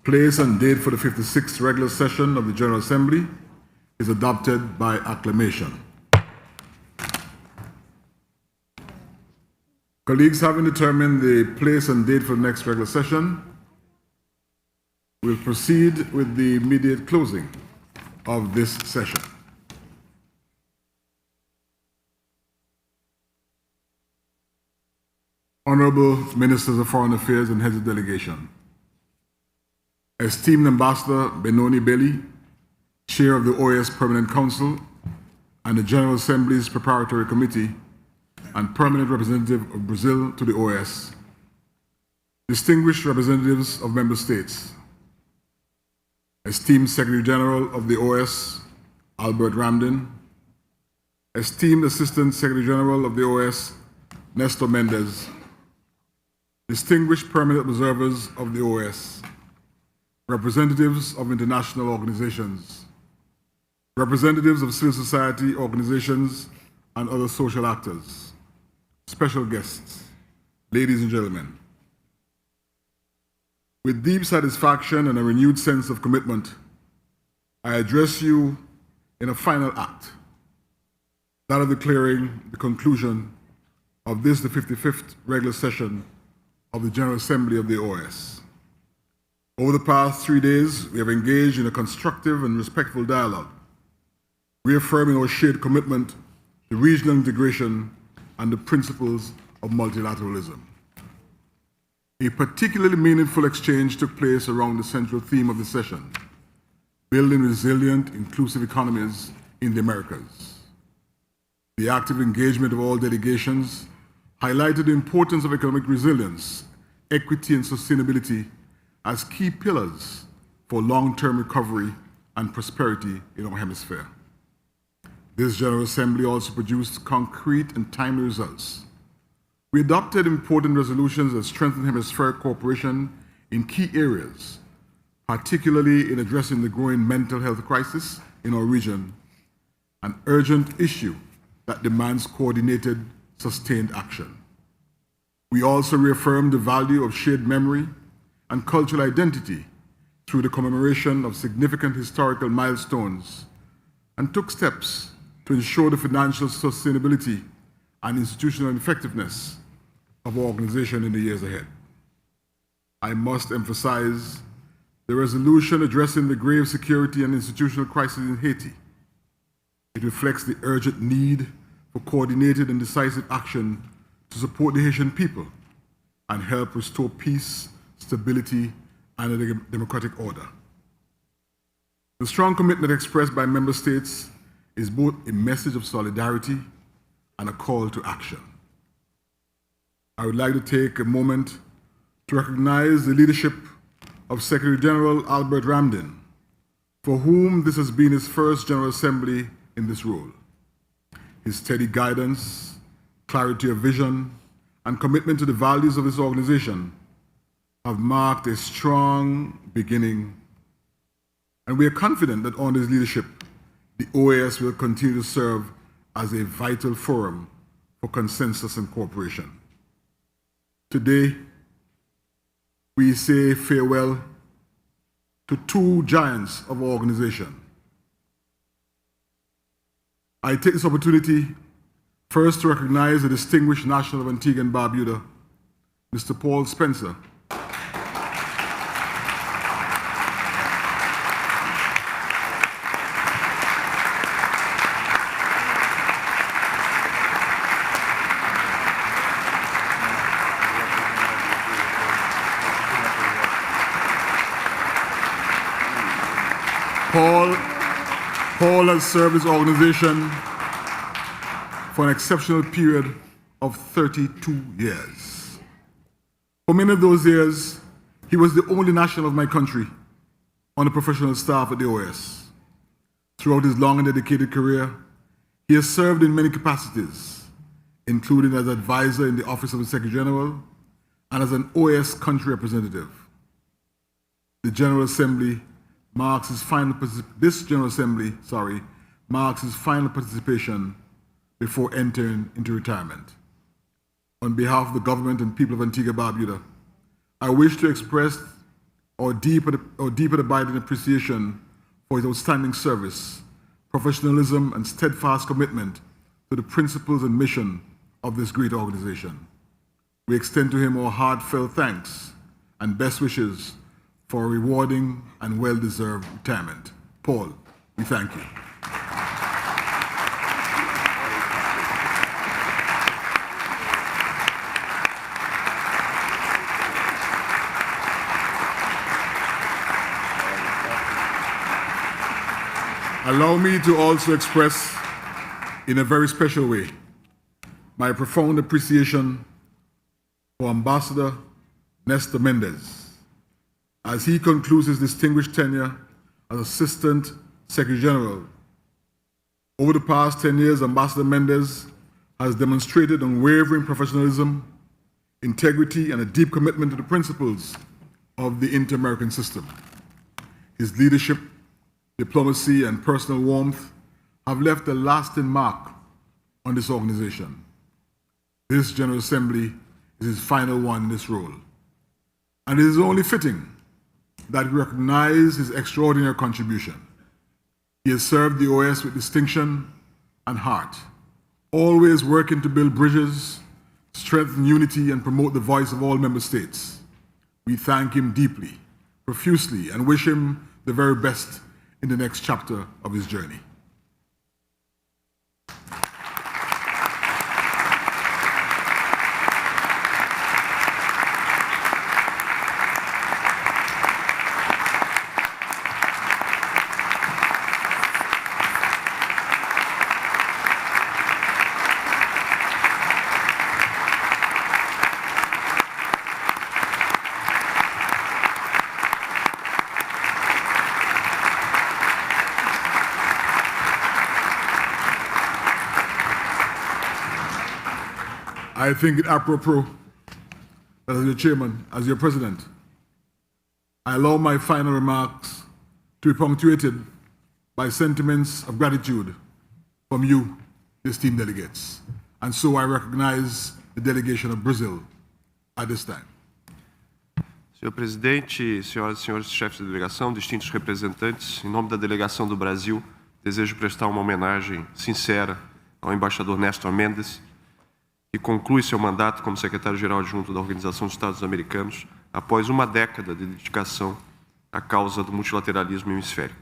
place and date for the 56th regular session of the General Assembly is adopted by acclamation. Colleagues, having determined the place and date for the next regular session, we'll proceed with the immediate closing of this session. Honorable Ministers of Foreign Affairs and Heads of Delegation, esteemed Ambassador Benoni Belli, Chair of the OAS Permanent Council and the General Assembly's Preparatory Committee and Permanent Representative of Brazil to the OAS, distinguished representatives of member states, esteemed Secretary General of the OAS, Albert Ramden, esteemed Assistant Secretary General of the OAS, Nestor Mendez, distinguished permanent observers of the OAS, representatives of international organizations, representatives of civil society organizations and other social actors, special guests, ladies and gentlemen. With deep satisfaction and a renewed sense of commitment, I address you in a final act, that of declaring the conclusion of this, the 55th regular session of the General Assembly of the OAS. Over the past 3 days, we have engaged in a constructive and respectful dialogue, reaffirming our shared commitment to regional integration and the principles of multilateralism. A particularly meaningful exchange took place around the central theme of the session, building resilient, inclusive economies in the Americas. The active engagement of all delegations highlighted the importance of economic resilience, equity, and sustainability as key pillars for long-term recovery and prosperity in our hemisphere. This General Assembly also produced concrete and timely results. We adopted important resolutions that strengthened hemispheric cooperation in key areas, particularly in addressing the growing mental health crisis in our region, an urgent issue that demands coordinated, sustained action. We also reaffirmed the value of shared memory and cultural identity through the commemoration of significant historical milestones and took steps to ensure the financial sustainability and institutional effectiveness of our organization in the years ahead. I must emphasize the resolution addressing the grave security and institutional crisis in Haiti. It reflects the urgent need for coordinated and decisive action to support the Haitian people and help restore peace, stability, and a democratic order. The strong commitment expressed by member states is both a message of solidarity and a call to action. I would like to take a moment to recognize the leadership of Secretary General Albert Ramden, for whom this has been his first General Assembly in this role. His steady guidance, clarity of vision, and commitment to the values of this organization have marked a strong beginning, and we are confident that under his leadership, the OAS will continue to serve as a vital forum for consensus and cooperation. Today, we say farewell to two giants of our organization. I take this opportunity first to recognize the distinguished National of Antigua and Barbuda, Mr. Paul Spencer, Paul has served his organization for an exceptional period of 32 years. For many of those years, he was the only national of my country on the professional staff at the OAS. Throughout his long and dedicated career, he has served in many capacities, including as advisor in the Office of the Secretary General and as an OAS country representative. The General Assembly marks his final participation before entering into retirement. On behalf of the government and people of Antigua and Barbuda, I wish to express our deep and abiding appreciation for his outstanding service, professionalism, and steadfast commitment to the principles and mission of this great organization. We extend to him our heartfelt thanks and best wishes for a rewarding and well-deserved retirement. Paul, we thank you. Allow me to also express, in a very special way, my profound appreciation for Ambassador Nestor Mendez as he concludes his distinguished tenure as Assistant Secretary General. Over the past 10 years, Ambassador Mendez has demonstrated unwavering professionalism, integrity, and a deep commitment to the principles of the inter-American system. His leadership, diplomacy, and personal warmth have left a lasting mark on this organization. This General Assembly is his final one in this role. And it is only fitting that we recognize his extraordinary contribution. He has served the OAS with distinction and heart, always working to build bridges, strengthen unity, and promote the voice of all member states. We thank him deeply, profusely, and wish him the very best in the next chapter of his journey. I think it apropos that as your chairman, as your president, I allow my final remarks to be punctuated by sentiments of gratitude from you, esteemed delegates. And so I recognize the delegation of Brazil at this time. Senhor presidente, senhoras e senhores chefes de delegação, distintos representantes, em nome da delegação do Brasil, desejo prestar uma homenagem sincera ao embaixador Néstor Mendez, que conclui seu mandato como secretário-geral adjunto da Organização dos Estados Americanos após uma década de dedicação à causa do multilateralismo hemisférico.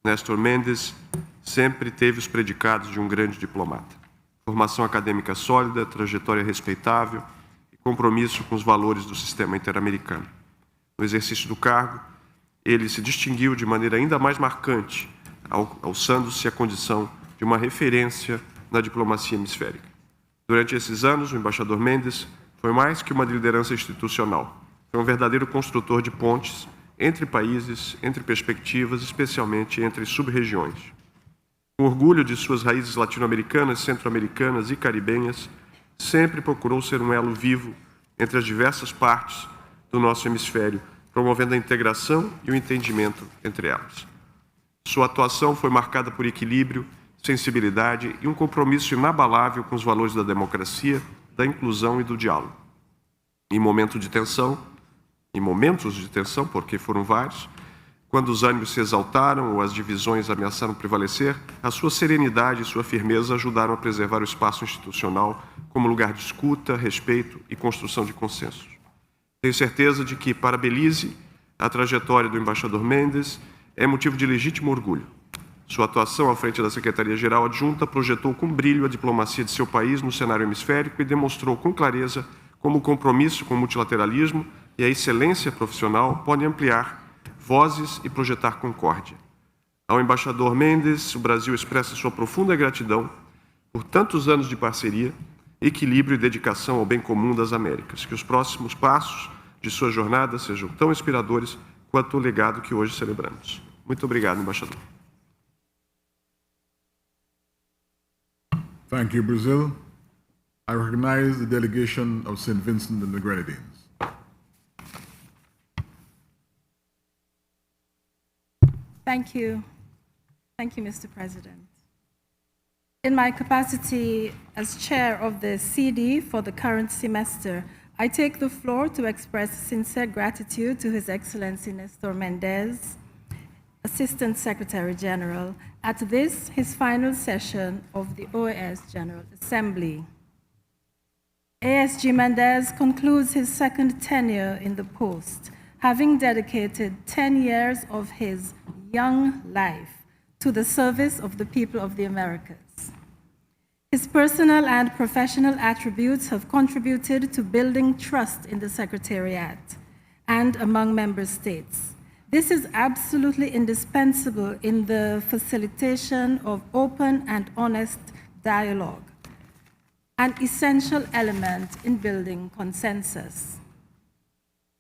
Néstor Mendez sempre teve os predicados de um grande diplomata. Formação acadêmica sólida, trajetória respeitável e compromisso com os valores do sistema interamericano. No exercício do cargo, ele se distinguiu de maneira ainda mais marcante, alçando-se à condição de uma referência na diplomacia hemisférica. Durante esses anos, o embaixador Mendez foi mais que uma liderança institucional. Foi um verdadeiro construtor de pontes entre países, entre perspectivas, especialmente entre sub-regiões. Com orgulho de suas raízes latino-americanas, centro-americanas e caribenhas, sempre procurou ser um elo vivo entre as diversas partes do nosso hemisfério, promovendo a integração e o entendimento entre elas. Sua atuação foi marcada por equilíbrio, sensibilidade e um compromisso inabalável com os valores da democracia, da inclusão e do diálogo. Em momentos de tensão, porque foram vários, quando os ânimos se exaltaram ou as divisões ameaçaram prevalecer, a sua serenidade e sua firmeza ajudaram a preservar o espaço institucional como lugar de escuta, respeito e construção de consensos. Tenho certeza de que, para Belize, a trajetória do embaixador Mendez é motivo de legítimo orgulho. Sua atuação à frente da Secretaria-Geral Adjunta projetou com brilho a diplomacia de seu país no cenário hemisférico e demonstrou com clareza como o compromisso com o multilateralismo e a excelência profissional podem ampliar vozes e projetar concórdia. Ao embaixador Mendez, o Brasil expressa sua profunda gratidão por tantos anos de parceria, equilíbrio e dedicação ao bem comum das Américas. Que os próximos passos de sua jornada sejam tão inspiradores quanto o legado que hoje celebramos. Muito obrigado, embaixador. Thank you, Brazil. I recognize the delegation of St. Vincent and the Grenadines. Thank you. Thank you, Mr. President. In my capacity as chair of the CD for the current semester, I take the floor to express sincere gratitude to His Excellency Néstor Mendez, Assistant Secretary General, at this, his final session of the OAS General Assembly. ASG Mendez concludes his second tenure in the post, having dedicated 10 years of his young life to the service of the people of the Americas. His personal and professional attributes have contributed to building trust in the Secretariat and among member states. This is absolutely indispensable in the facilitation of open and honest dialogue, an essential element in building consensus.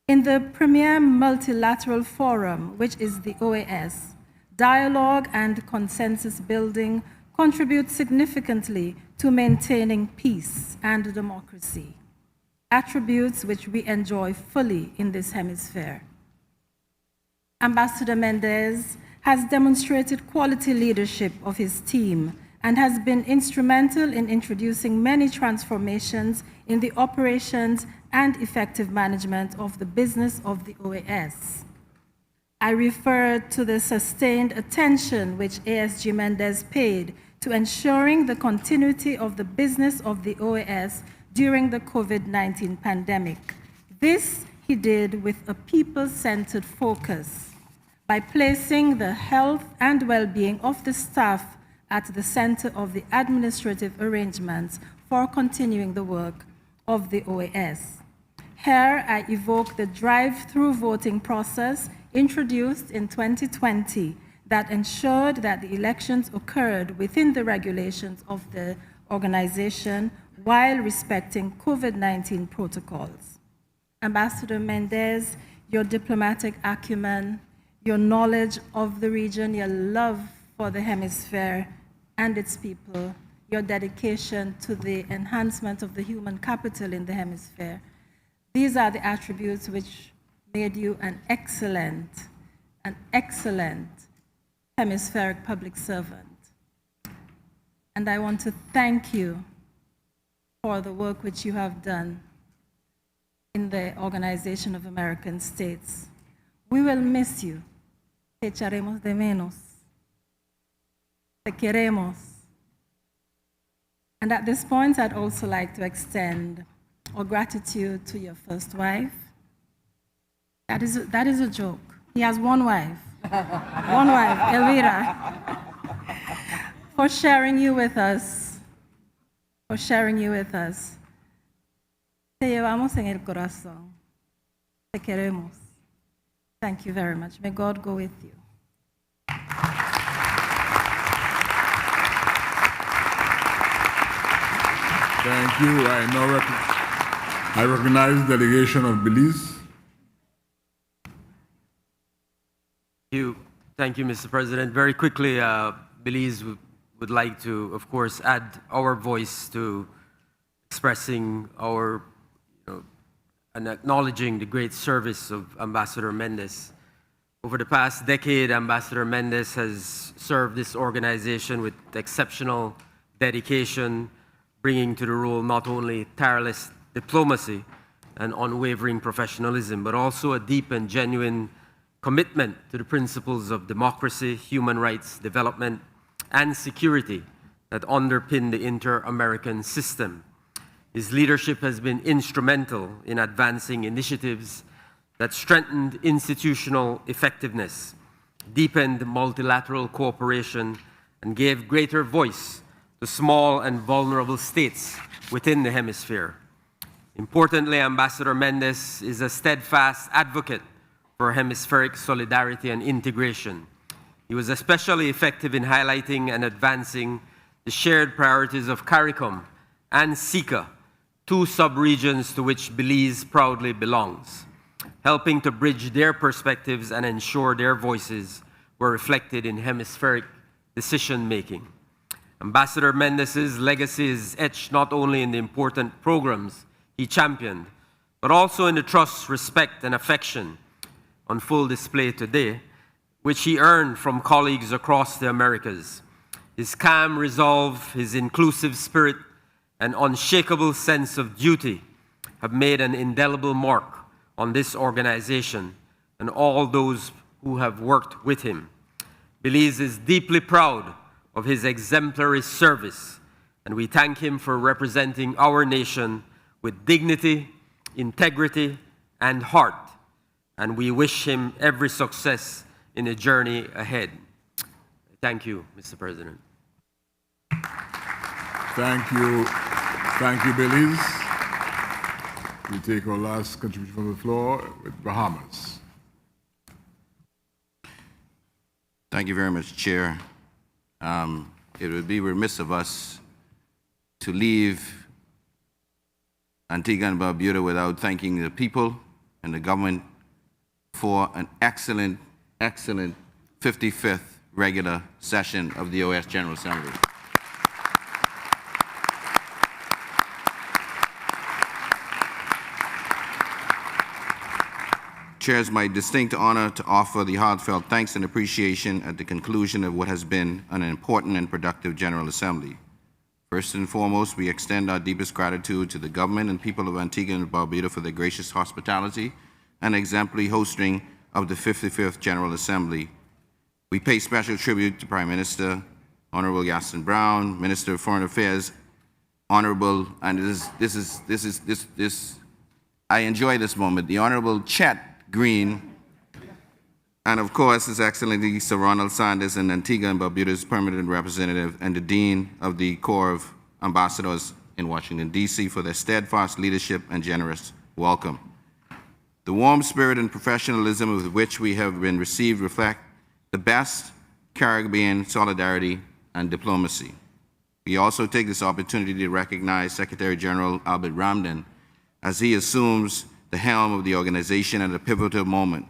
In the premier multilateral forum, which is the OAS, dialogue and consensus building contribute significantly to maintaining peace and democracy, attributes which we enjoy fully in this hemisphere. Ambassador Mendez has demonstrated quality leadership of his team and has been instrumental in introducing many transformations in the operations and effective management of the business of the OAS. I refer to the sustained attention which ASG Mendez paid to ensuring the continuity of the business of the OAS during the COVID-19 pandemic. This he did with a people-centered focus by placing the health and well-being of the staff at the center of the administrative arrangements for continuing the work of the OAS. Here, I evoke the drive-through voting process introduced in 2020 that ensured that the elections occurred within the regulations of the organization while respecting COVID-19 protocols. Ambassador Mendez, your diplomatic acumen, your knowledge of the region, your love for the hemisphere and its people, your dedication to the enhancement of the human capital in the hemisphere. These are the attributes which made you an excellent hemispheric public servant. And I want to thank you for the work which you have done in the Organization of American States. We will miss you. Te echaremos de menos. Te queremos. And at this point, I'd also like to extend our gratitude to your first wife. That is a joke. He has one wife. One wife, Elvira. For sharing you with us. For sharing you with us. Te llevamos en el corazón. Te queremos. Thank you very much. May God go with you. Thank you. I recognize the delegation of Belize. Thank you, Mr. President. Very quickly, Belize would like to, of course, add our voice to expressing our, and acknowledging the great service of Ambassador Mendez. Over the past decade, Ambassador Mendez has served this organization with exceptional dedication, bringing to the role not only tireless diplomacy and unwavering professionalism, but also a deep and genuine commitment to the principles of democracy, human rights, development, and security that underpin the inter-American system. His leadership has been instrumental in advancing initiatives that strengthened institutional effectiveness, deepened multilateral cooperation, and gave greater voice to small and vulnerable states within the hemisphere. Importantly, Ambassador Mendez is a steadfast advocate for hemispheric solidarity and integration. He was especially effective in highlighting and advancing the shared priorities of CARICOM and SICA, two sub-regions to which Belize proudly belongs, helping to bridge their perspectives and ensure their voices were reflected in hemispheric decision-making. Ambassador Mendez's legacy is etched not only in the important programs he championed, but also in the trust, respect, and affection on full display today, which he earned from colleagues across the Americas. His calm resolve, his inclusive spirit, and unshakable sense of duty have made an indelible mark on this organization and all those who have worked with him. Belize is deeply proud of his exemplary service, and we thank him for representing our nation with dignity, integrity, and heart, and we wish him every success in the journey ahead. Thank you, Mr. President. Thank you. Thank you, Belize. We take our last contribution from the floor with Bahamas. Thank you very much, Chair. It would be remiss of us to leave Antigua and Barbuda without thanking the people and the government for an excellent 55th regular session of the OAS General Assembly. Chair, it's my distinct honor to offer the heartfelt thanks and appreciation at the conclusion of what has been an important and productive General Assembly. First and foremost, we extend our deepest gratitude to the government and people of Antigua and Barbuda for their gracious hospitality and exemplary hosting of the 55th General Assembly. We pay special tribute to Prime Minister, Honorable Yasin Brown, Minister of Foreign Affairs, Honorable, and I enjoy this moment, the Honorable Chet Green, and of course, His Excellency Sir Ronald Sanders, and Antigua and Barbuda's permanent representative, and the Dean of the Corps of Ambassadors in Washington, D.C., for their steadfast leadership and generous welcome. The warm spirit and professionalism with which we have been received reflect the best Caribbean solidarity and diplomacy. We also take this opportunity to recognize Secretary General Albert Ramden as he assumes the helm of the organization at a pivotal moment.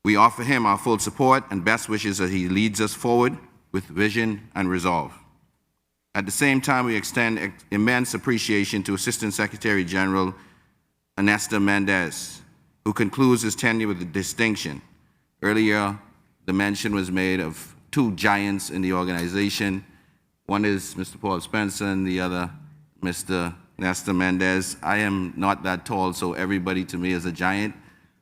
We offer him our full support and best wishes as he leads us forward with vision and resolve. At the same time, we extend immense appreciation to Assistant Secretary General Ernesto Mendez, who concludes his tenure with distinction. Earlier, the mention was made of two giants in the organization. One is Mr. Paul Spencer and the other, Mr. Ernesto Mendez. I am not that tall, so everybody to me is a giant.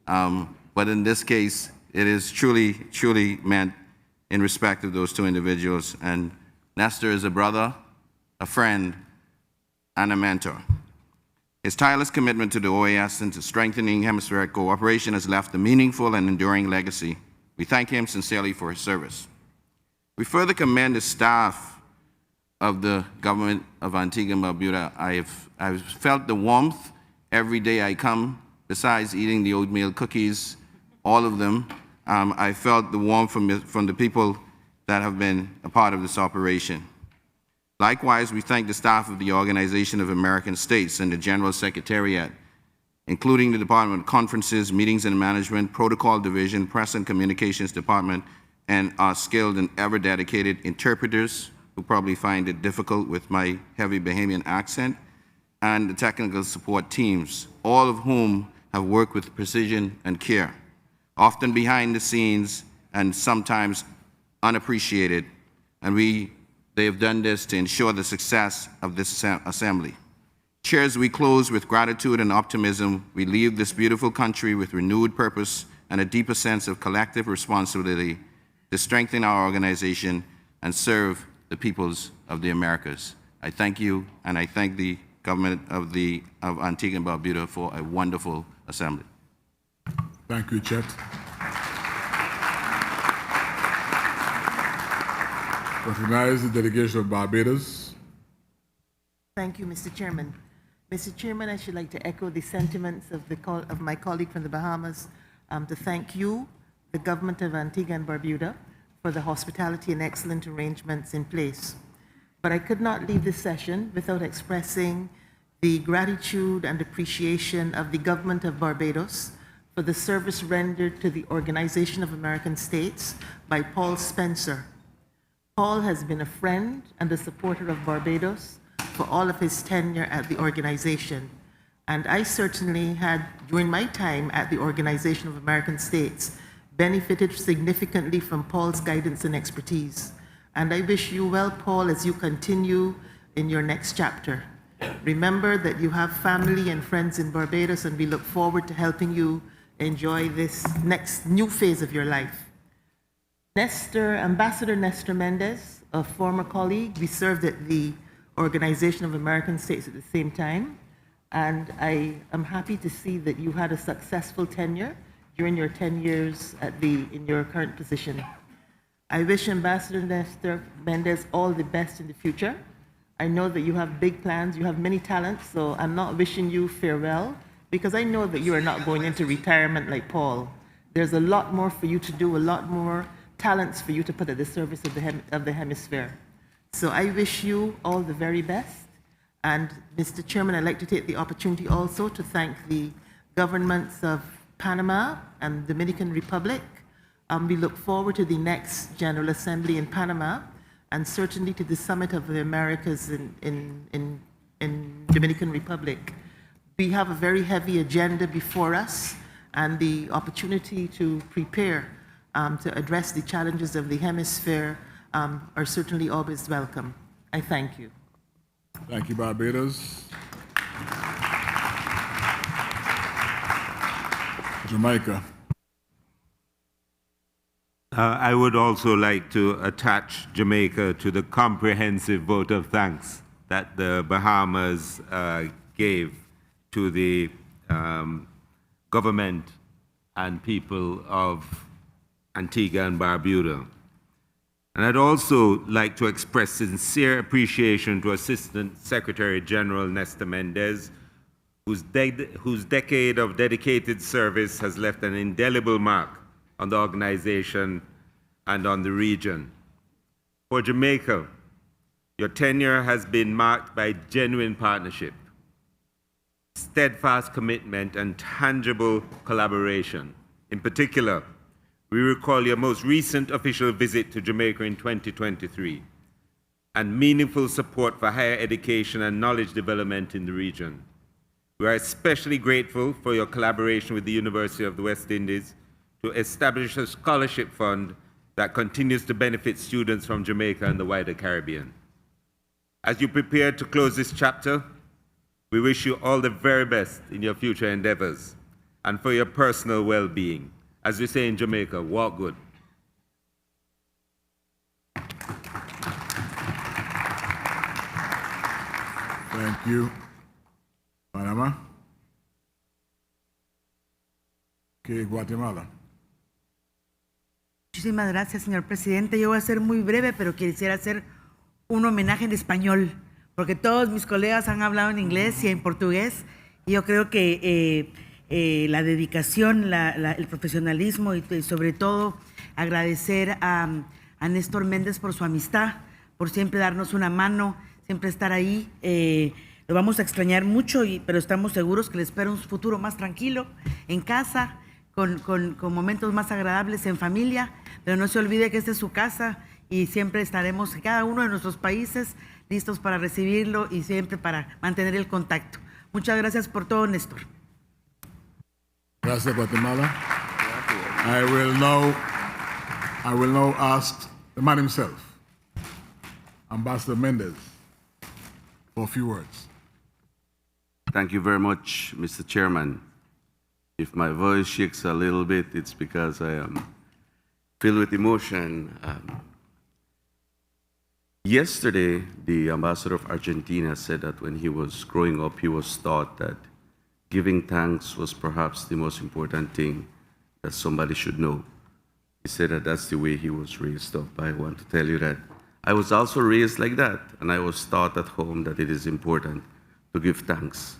But in this case, it is truly, truly meant in respect of those two individuals. And Nestor is a brother, a friend, and a mentor. His tireless commitment to the OAS and to strengthening hemispheric cooperation has left a meaningful and enduring legacy. We thank him sincerely for his service. We further commend the staff of the government of Antigua and Barbuda. I've felt the warmth every day I come, besides eating the oatmeal cookies, all of them. I felt the warmth from the people that have been a part of this operation. Likewise, we thank the staff of the Organization of American States and the General Secretariat, including the Department of Conferences, Meetings and Management, Protocol Division, Press and Communications Department, and our skilled and ever-dedicated interpreters, who probably find it difficult with my heavy Bahamian accent, and the technical support teams, all of whom have worked with precision and care, often behind the scenes and sometimes unappreciated, and they have done this to ensure the success of this assembly. Chair, as we close with gratitude and optimism, we leave this beautiful country with renewed purpose and a deeper sense of collective responsibility to strengthen our organization and serve the peoples of the Americas. I thank you, and I thank the government of Antigua and Barbuda for a wonderful assembly. Thank you, Chet. Recognize the delegation of Barbados. Thank you, Mr. Chairman. Mr. Chairman, I should like to echo the sentiments of my colleague from the Bahamas to thank you, the government of Antigua and Barbuda, for the hospitality and excellent arrangements in place. But I could not leave this session without expressing the gratitude and appreciation of the government of Barbados for the service rendered to the Organization of American States by Paul Spencer. Paul has been a friend and a supporter of Barbados for all of his tenure at the organization. And I certainly had, during my time at the Organization of American States, benefited significantly from Paul's guidance and expertise. And I wish you well, Paul, as you continue in your next chapter. Remember that you have family and friends in Barbados, and we look forward to helping you enjoy this next new phase of your life. Ambassador Nestor Mendez, a former colleague, we served at the Organization of American States at the same time, and I am happy to see that you had a successful tenure during your 10 years in your current position. I wish Ambassador Nestor Mendez all the best in the future. I know that you have big plans, you have many talents, so I'm not wishing you farewell, because I know that you are not going into retirement like Paul. There's a lot more for you to do, a lot more talents for you to put at the service of the hemisphere. So I wish you all the very best. And Mr. Chairman, I'd like to take the opportunity also to thank the governments of Panama and Dominican Republic We look forward to the next General Assembly in Panama and certainly to the Summit of the Americas in Dominican Republic. We have a very heavy agenda before us, and the opportunity to prepare to address the challenges of the hemisphere are certainly always welcome. I thank you. Thank you, Barbados. Jamaica. I would also like to attach Jamaica to the comprehensive vote of thanks that the Bahamas gave to the government and people of Antigua and Barbuda. And I'd also like to express sincere appreciation to Assistant Secretary General Nestor Mendez, whose decade of dedicated service has left an indelible mark on the organization and on the region. For Jamaica, your tenure has been marked by genuine partnership, steadfast commitment, and tangible collaboration. In particular, we recall your most recent official visit to Jamaica in 2023 and meaningful support for higher education and knowledge development in the region. We are especially grateful for your collaboration with the University of the West Indies to establish a scholarship fund that continues to benefit students from Jamaica and the wider Caribbean. As you prepare to close this chapter, we wish you all the very best in your future endeavors and for your personal well-being. As we say in Jamaica, walk good. Thank you. Panama. Okay, Guatemala. Muchísimas gracias, señor presidente. Yo voy a ser muy breve, pero quisiera hacer un homenaje en español, porque todos mis colegas han hablado en inglés y en portugués, y yo creo que la dedicación, el profesionalismo y sobre todo agradecer a Néstor Méndez por su amistad, por siempre darnos una mano, siempre estar ahí. Lo vamos a extrañar mucho, pero estamos seguros que le espera un futuro más tranquilo, en casa, con momentos más agradables en familia, pero no se olvide que esta es su casa y siempre estaremos, cada uno de nuestros países, listos para recibirlo y siempre para mantener el contacto. Muchas gracias por todo, Néstor. Gracias, Guatemala. I will now ask the man himself, Ambassador Mendez, for a few words. Thank you very much, Mr. Chairman. If my voice shakes a little bit, it's because I am filled with emotion. Yesterday, the ambassador of Argentina said that when he was growing up, he was taught that giving thanks was perhaps the most important thing that somebody should know. He said that that's the way he was raised up. I want to tell you that I was also raised like that, and I was taught at home that it is important to give thanks.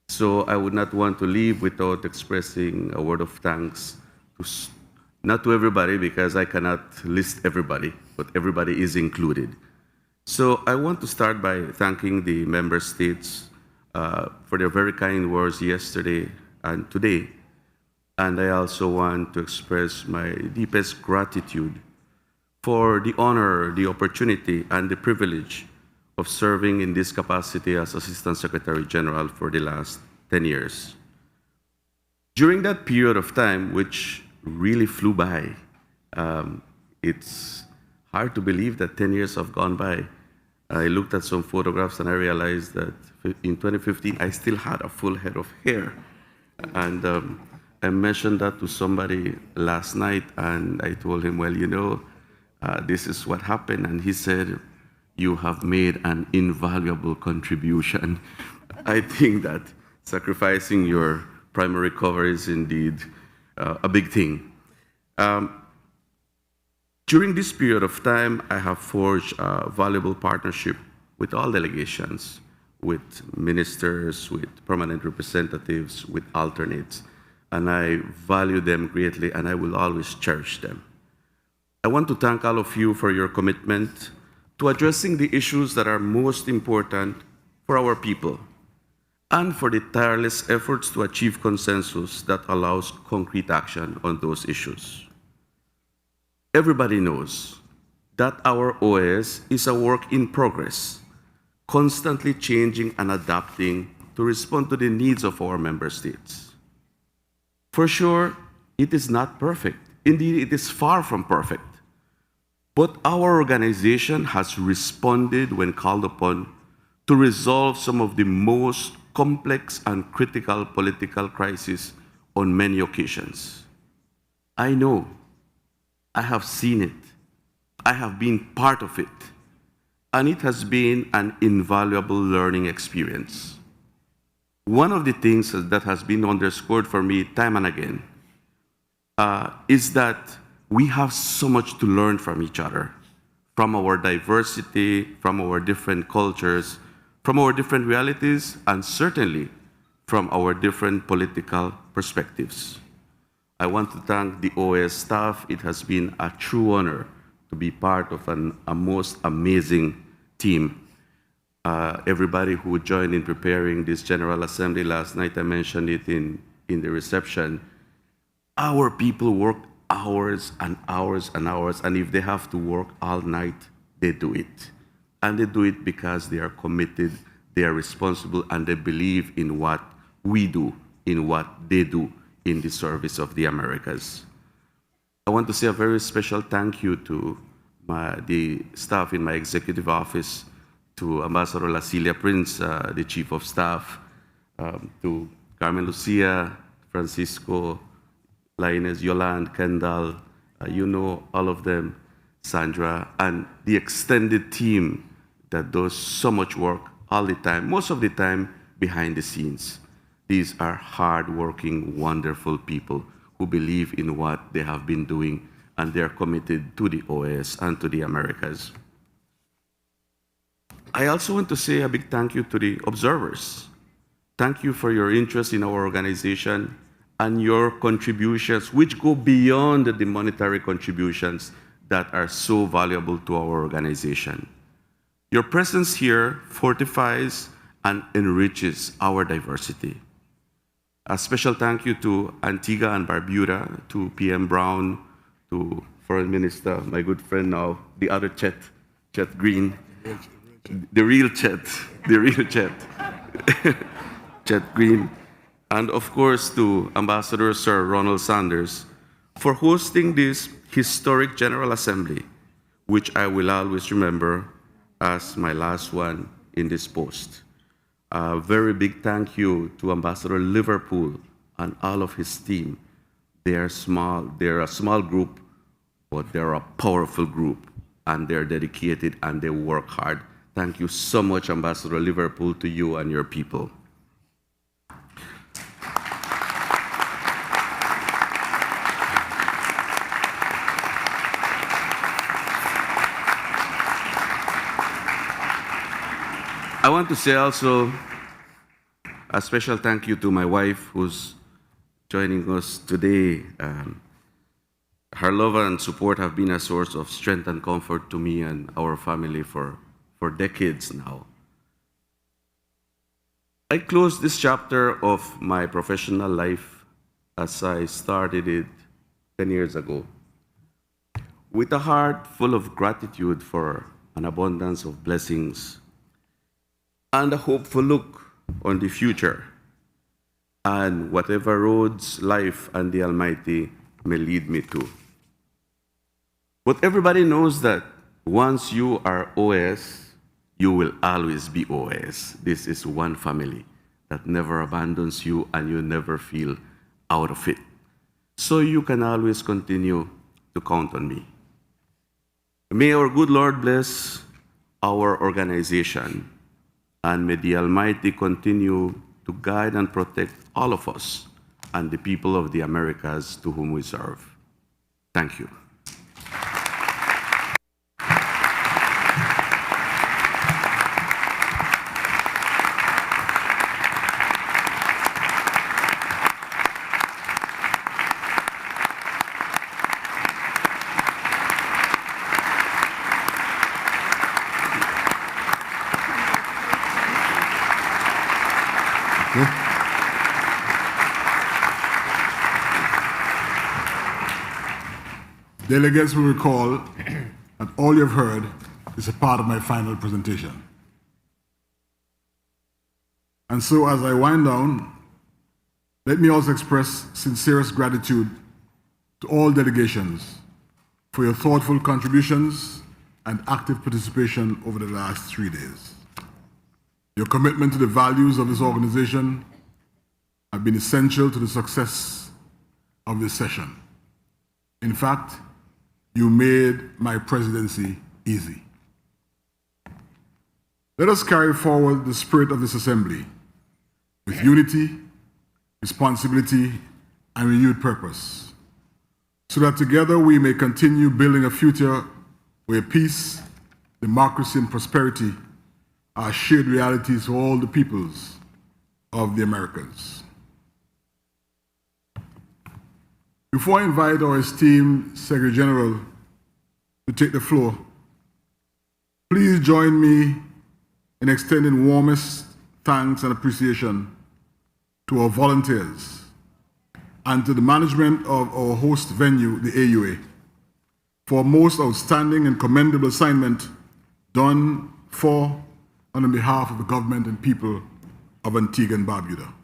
So I would not want to leave without expressing a word of thanks, not to everybody, because I cannot list everybody, but everybody is included. So I want to start by thanking the member states for their very kind words yesterday and today. And I also want to express my deepest gratitude for the honor, the opportunity, and the privilege of serving in this capacity as Assistant Secretary General for the last 10 years. During that period of time, which really flew by, it's hard to believe that 10 years have gone by. I looked at some photographs and I realized that in 2015, I still had a full head of hair. And I mentioned that to somebody last night, and I told him, well, you know, this is what happened. And he said, you have made an invaluable contribution. I think that sacrificing your primary cover is indeed a big thing. During this period of time, I have forged a valuable partnership with all delegations, with ministers, with permanent representatives, with alternates, and I value them greatly, and I will always cherish them. I want to thank all of you for your commitment to addressing the issues that are most important for our people, and for the tireless efforts to achieve consensus that allows concrete action on those issues. Everybody knows that our OAS is a work in progress, constantly changing and adapting to respond to the needs of our member states. For sure, it is not perfect. Indeed, it is far from perfect. But our organization has responded when called upon to resolve some of the most complex and critical political crises on many occasions. I know, I have seen it, I have been part of it, and it has been an invaluable learning experience. One of the things that has been underscored for me time and again is that we have so much to learn from each other, from our diversity, from our different cultures, from our different realities, and certainly from our different political perspectives. I want to thank the OAS staff. It has been a true honor to be part of a most amazing team. Everybody who joined in preparing this General Assembly last night, I mentioned it in the reception, our people worked hours and hours and hours, and if they have to work all night, they do it. And they do it because they are committed, they are responsible, and they believe in what we do, in what they do in the service of the Americas. I want to say a very special thank you to the staff in my executive office, to Ambassador Lacilia Prince, the Chief of Staff, to Carmen Lucia, Francisco, Lainez, Yolande, Kendall, you know all of them, Sandra, and the extended team that does so much work all the time, most of the time behind the scenes. These are hardworking, wonderful people who believe in what they have been doing, and they're committed to the OAS and to the Americas. I also want to say a big thank you to the observers. Thank you for your interest in our organization and your contributions, which go beyond the monetary contributions that are so valuable to our organization. Your presence here fortifies and enriches our diversity. A special thank you to Antigua and Barbuda, to PM Brown, to Foreign Minister, my good friend now, the other Chet Green, the real Chet, Chet Green, and of course to Ambassador Sir Ronald Sanders for hosting this historic General Assembly, which I will always remember as my last one in this post. A very big thank you to Ambassador Liverpool and all of his team. They're a small group, but they're a powerful group, and they're dedicated and they work hard. Thank you so much, Ambassador Liverpool, to you and your people. I want to say also a special thank you to my wife who's joining us today. Her love and support have been a source of strength and comfort to me and our family for decades now. I closed this chapter of my professional life as I started it 10 years ago with a heart full of gratitude for an abundance of blessings and a hopeful look on the future and whatever roads life and the Almighty may lead me to. But everybody knows that once you are OAS, you will always be OAS. This is one family that never abandons you and you never feel out of it. So you can always continue to count on me. May our good Lord bless our organization, and may the Almighty continue to guide and protect all of us and the people of the Americas to whom we serve. Thank you. Delegates will recall that all you've heard is a part of my final presentation. And so as I wind down, let me also express sincerest gratitude to all delegations for your thoughtful contributions and active participation over the last 3 days. Your commitment to the values of this organization have been essential to the success of this session. In fact, you made my presidency easy. Let us carry forward the spirit of this assembly with unity, responsibility, and renewed purpose, so that together we may continue building a future where peace, democracy, and prosperity are shared realities for all the peoples of the Americas. Before I invite our esteemed Secretary General to take the floor, please join me in extending warmest thanks and appreciation to our volunteers and to the management of our host venue, the AUA, for a most outstanding and commendable assignment done for and on behalf of the government and people of Antigua and Barbuda.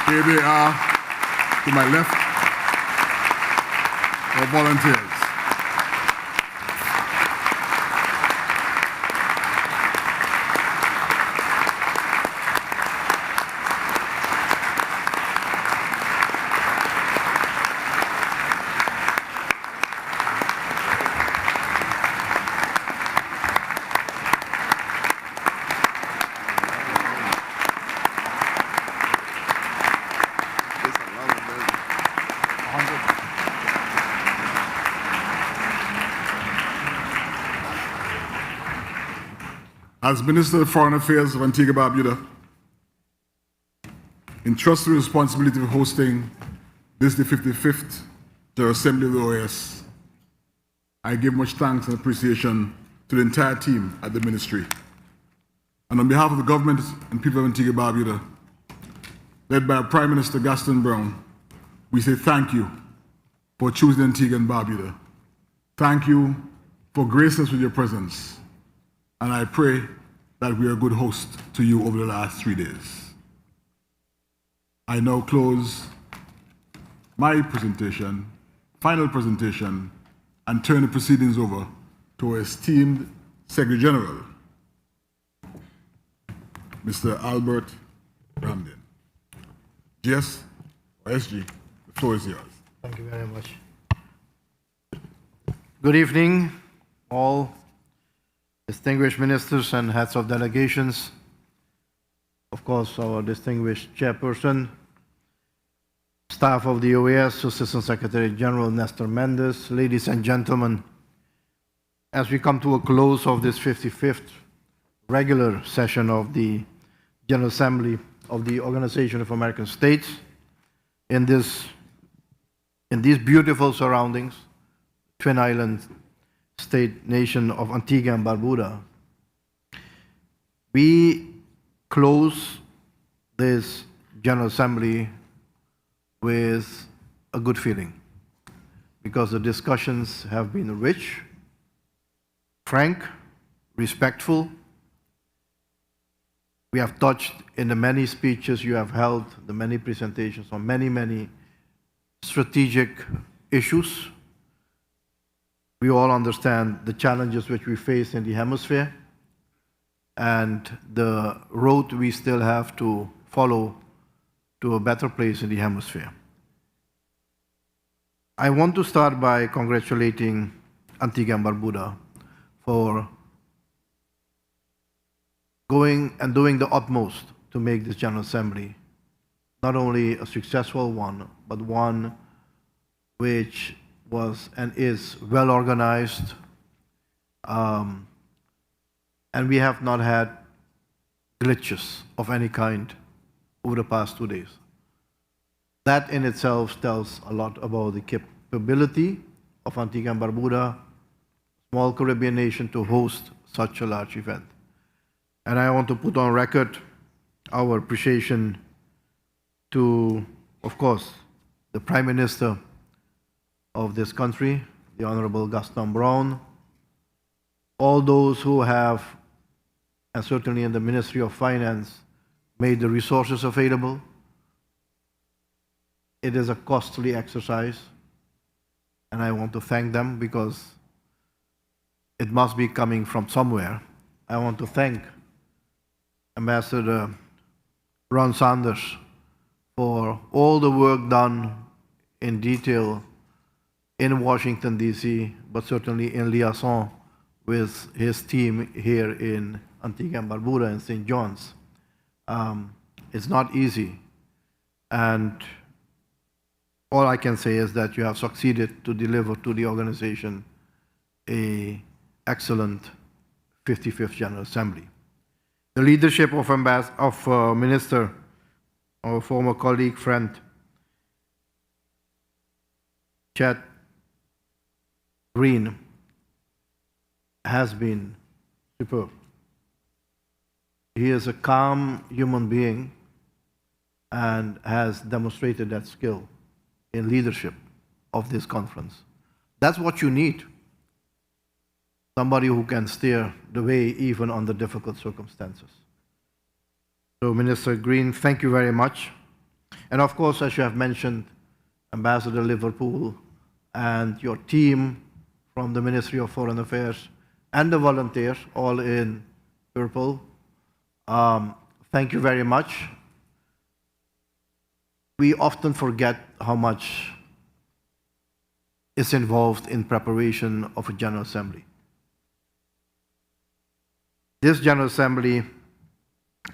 Here they are to my left, our volunteers. As Minister of Foreign Affairs of Antigua and Barbuda, entrusted with the responsibility of hosting this, the 55th General Assembly of the OAS, I give much thanks and appreciation to the entire team at the ministry. And on behalf of the government and people of Antigua and Barbuda, led by our Prime Minister Gaston Brown, we say thank you for choosing Antigua and Barbuda. Thank you for gracing us with your presence. And I pray that we are a good host to you over the last 3 days. I now close my presentation, final presentation, and turn the proceedings over to our esteemed Secretary General, Mr. Albert Ramden. GS or SG, the floor is yours. Thank you very much. Good evening, all distinguished ministers and heads of delegations, of course, our distinguished chairperson, staff of the OAS, Assistant Secretary General Nestor Mendez, ladies and gentlemen, as we come to a close of this 55th regular session of the General Assembly of the Organization of American States, in these beautiful surroundings, Twin Island state nation of Antigua and Barbuda, we close this General Assembly with a good feeling because the discussions have been rich, frank, respectful. We have touched in the many speeches you have held, the many presentations on many strategic issues. We all understand the challenges which we face in the hemisphere and the road we still have to follow to a better place in the hemisphere. I want to start by congratulating Antigua and Barbuda for going and doing the utmost to make this General Assembly not only a successful one, but one which was and is well organized, and we have not had glitches of any kind over the past 2 days. That in itself tells a lot about the capability of Antigua and Barbuda, small Caribbean nation, to host such a large event. And I want to put on record our appreciation to, of course, the Prime Minister of this country, the Honorable Gaston Brown, all those who have, and certainly in the Ministry of Finance, made the resources available. It is a costly exercise, and I want to thank them because it must be coming from somewhere. I want to thank Ambassador Ron Sanders for all the work done in detail in Washington, D.C., but certainly in liaison with his team here in Antigua and Barbuda and St. John's. It's not easy, and all I can say is that you have succeeded to deliver to the organization an excellent 55th General Assembly. The leadership of Minister, our former colleague, friend, Chad Green, has been superb. He is a calm human being and has demonstrated that skill in leadership of this conference. That's what you need. Somebody who can steer the way even under difficult circumstances. So Minister Green, thank you very much. And of course, as you have mentioned, Ambassador Liverpool and your team from the Ministry of Foreign Affairs and the volunteers, all in purple, thank you very much. We often forget how much is involved in preparation of a General Assembly. This General Assembly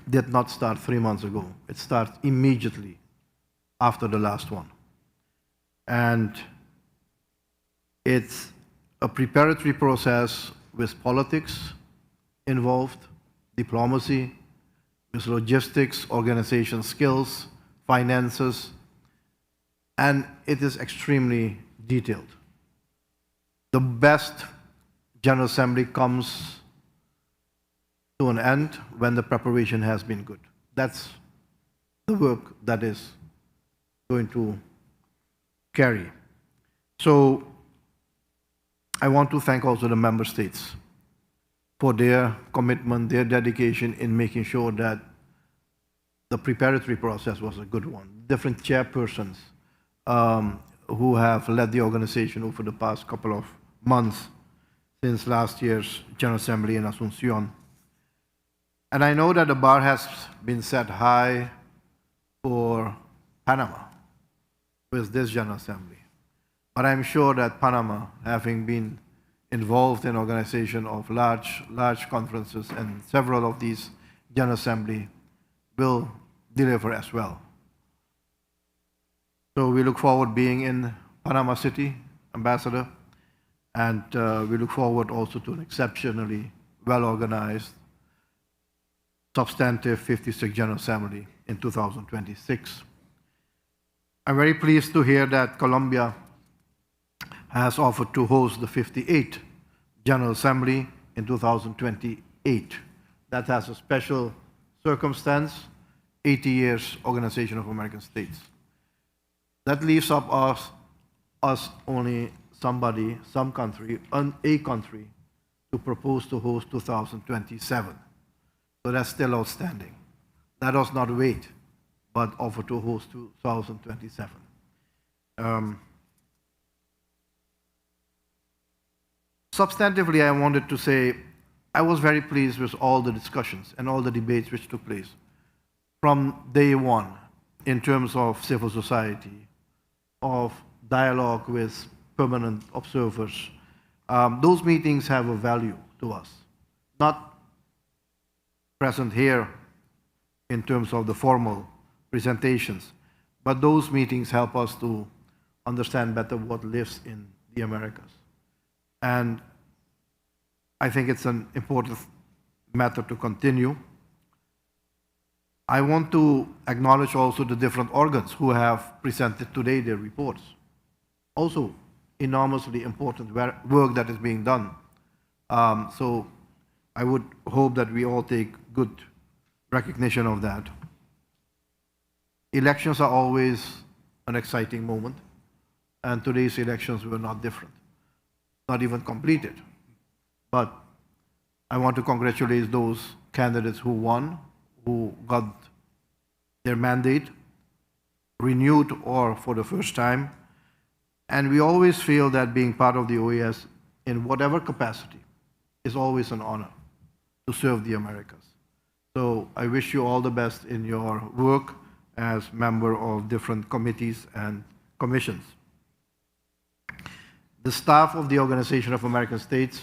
did not start 3 months ago. It started immediately after the last one. And it's a preparatory process with politics involved, diplomacy, with logistics, organization skills, finances, and it is extremely detailed. The best General Assembly comes to an end when the preparation has been good. That's the work that is going to carry. So I want to thank also the member states for their commitment, their dedication in making sure that the preparatory process was a good one. Different chairpersons who have led the organization over the past couple of months since last year's General Assembly in Asunción. And I know that the bar has been set high for Panama with this General Assembly. But I'm sure that Panama, having been involved in organization of large conferences and several of these General Assembly, will deliver as well. So we look forward being in Panama City, Ambassador, and we look forward also to an exceptionally well-organized, substantive 56th General Assembly in 2026. I'm very pleased to hear that Colombia has offered to host the 58th General Assembly in 2028. That has a special circumstance, 80 years Organization of American States. That leaves up us only somebody, some country, a country, to propose to host 2027. So that's still outstanding. Let us not wait, but offer to host 2027. Substantively, I wanted to say I was very pleased with all the discussions and all the debates which took place from day one in terms of civil society, of dialogue with permanent observers. Those meetings have a value to us, not present here in terms of the formal presentations, but those meetings help us to understand better what lives in the Americas. And I think it's an important matter to continue. I want to acknowledge also the different organs who have presented today their reports. Also, enormously important work that is being done. So I would hope that we all take good recognition of that. Elections are always an exciting moment. And today's elections were not different, not even completed. But I want to congratulate those candidates who won, who got their mandate renewed or for the first time. And we always feel that being part of the OAS in whatever capacity is always an honor to serve the Americas. So I wish you all the best in your work as member of different committees and commissions. The staff of the Organization of American States,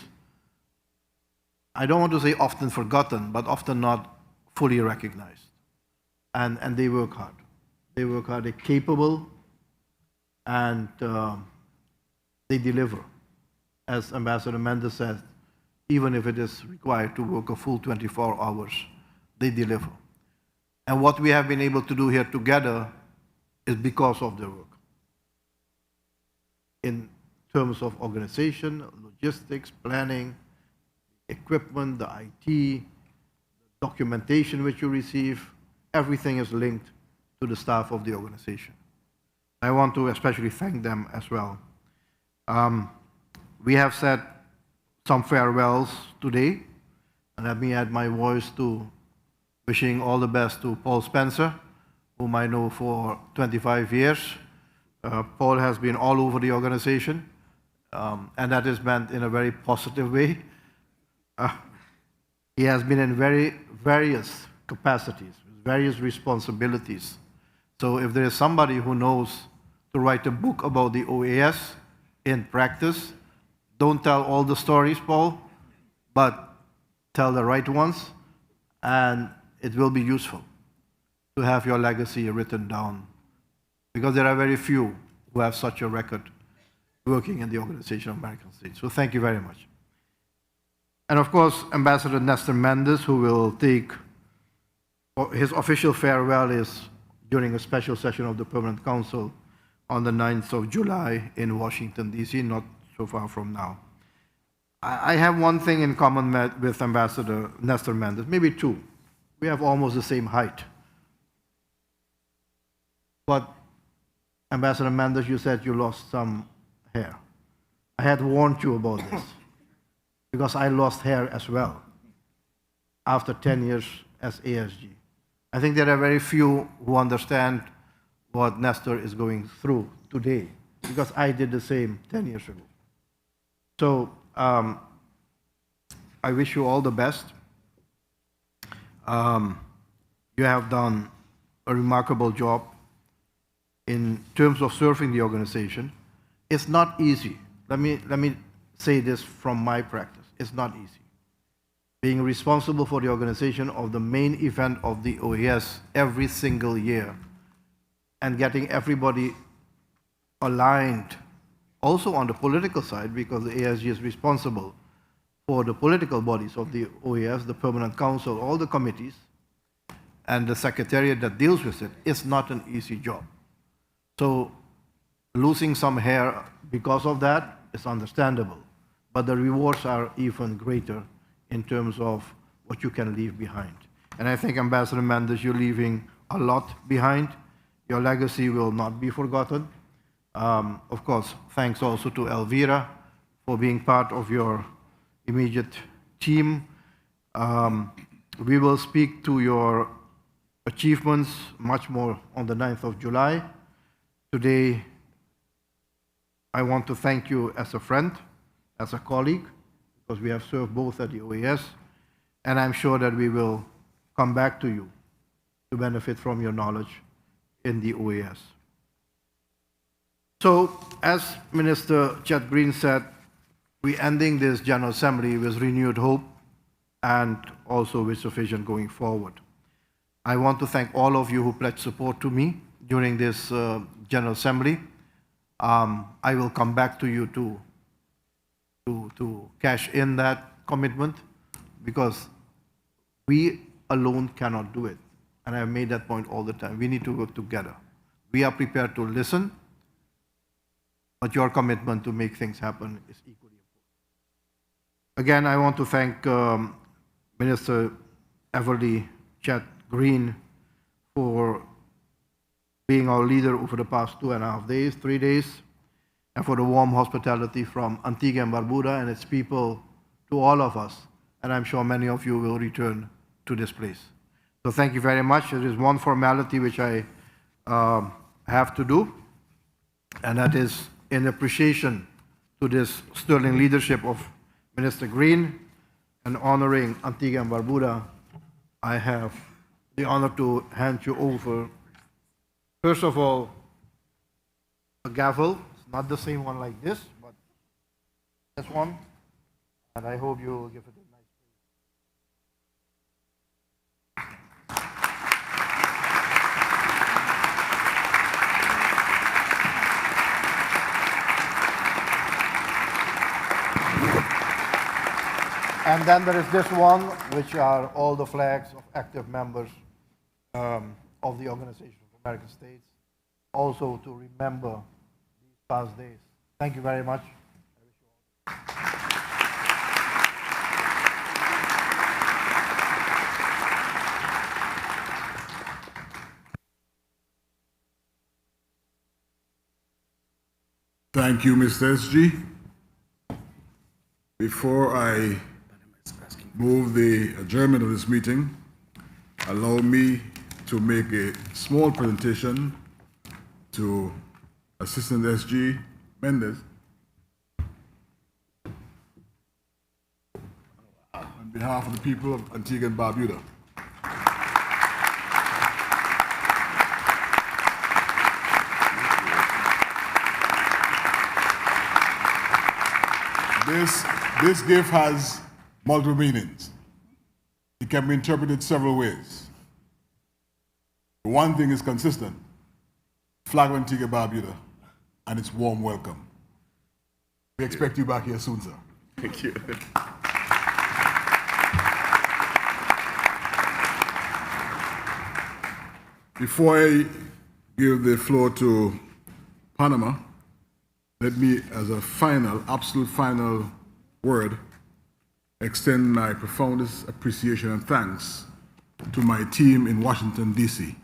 I don't want to say often forgotten, but often not fully recognized. And they work hard. They work hard, they're capable, and they deliver. As Ambassador Mendez said, even if it is required to work a full 24 hours, they deliver. And what we have been able to do here together is because of their work. In terms of organization, logistics, planning, equipment, the IT, documentation which you receive, everything is linked to the staff of the organization. I want to especially thank them as well. We have said some farewells today, and let me add my voice to wishing all the best to Paul Spencer, whom I know for 25 years. Paul has been all over the organization, and that is meant in a very positive way. He has been in various capacities, various responsibilities. So if there is somebody who knows to write a book about the OAS in practice, don't tell all the stories, Paul, but tell the right ones, and it will be useful to have your legacy written down, because there are very few who have such a record working in the Organization of American States. So thank you very much. And of course, Ambassador Nestor Mendez, who will take his official farewell is during a special session of the Permanent Council on the 9th of July in Washington, D.C., not so far from now. I have one thing in common with Ambassador Nestor Mendez, maybe two. We have almost the same height. But Ambassador Mendez, you said you lost some hair. I had warned you about this because I lost hair as well after 10 years as ASG. I think there are very few who understand what Nestor is going through today, because I did the same 10 years ago. So I wish you all the best. You have done a remarkable job in terms of serving the organization. It's not easy. Let me say this from my practice. It's not easy. Being responsible for the organization of the main event of the OAS every single year and getting everybody aligned, also on the political side, because the ASG is responsible for the political bodies of the OAS, the Permanent Council, all the committees, and the secretariat that deals with it. It's not an easy job. So losing some hair because of that is understandable, but the rewards are even greater in terms of what you can leave behind. And I think, Ambassador Mendez, you're leaving a lot behind. Your legacy will not be forgotten. Of course, thanks also to Elvira for being part of your immediate team. We will speak to your achievements much more on the 9th of July. Today, I want to thank you as a friend, as a colleague, because we have served both at the OAS, and I'm sure that we will come back to you to benefit from your knowledge in the OAS. So, as Minister Chet Green said, we're ending this General Assembly with renewed hope and also with a vision going forward. I want to thank all of you who pledged support to me during this General Assembly. I will come back to you to cash in that commitment, because we alone cannot do it. And I've made that point all the time. We need to work together. We are prepared to listen, but your commitment to make things happen is equally important. Again, I want to thank Minister Everly Chet Green for being our leader over the past 2.5 days, 3 days, and for the warm hospitality from Antigua and Barbuda and its people to all of us. And I'm sure many of you will return to this place. So thank you very much. There is one formality which I have to do, and that is in appreciation to this sterling leadership of Minister Green and honoring Antigua and Barbuda. I have the honor to hand you over, first of all, a gavel. It's not the same one like this, but this one. And I hope you will give it a nice And then there is this one, which are all the flags of active members of the Organization of American States, also to remember these past days. Thank you very much. Thank you, Mr. SG. Before I move the adjournment of this meeting, allow me to make a small presentation to Assistant SG Mendez on behalf of the people of Antigua and Barbuda. This gift has multiple meanings. It can be interpreted several ways. One thing is consistent: flag of Antigua and Barbuda, and its warm welcome. We expect you back here soon, sir. Thank you. Before I give the floor to Panama, let me, as a final, absolute final word, extend my profoundest appreciation and thanks to my team in Washington, D.C.,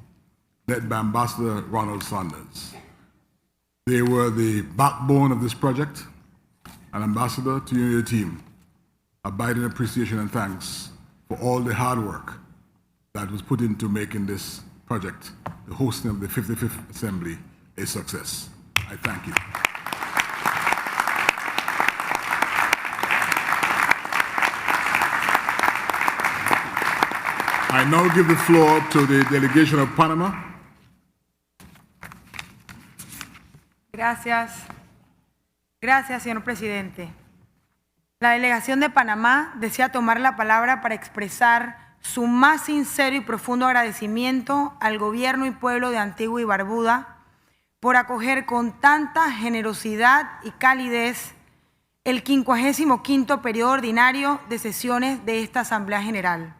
led by Ambassador Ronald Saunders. They were the backbone of this project, and Ambassador, to you and your team, abiding appreciation and thanks for all the hard work that was put into making this project, the hosting of the 55th Assembly, a success. I thank you. I now give the floor to the delegation of Panama. Gracias. Gracias, señor presidente. La delegación de Panamá desea tomar la palabra para expresar su más sincero y profundo agradecimiento al gobierno y pueblo de Antigua y Barbuda por acoger con tanta generosidad y calidez el 55º periodo ordinario de sesiones de esta Asamblea General.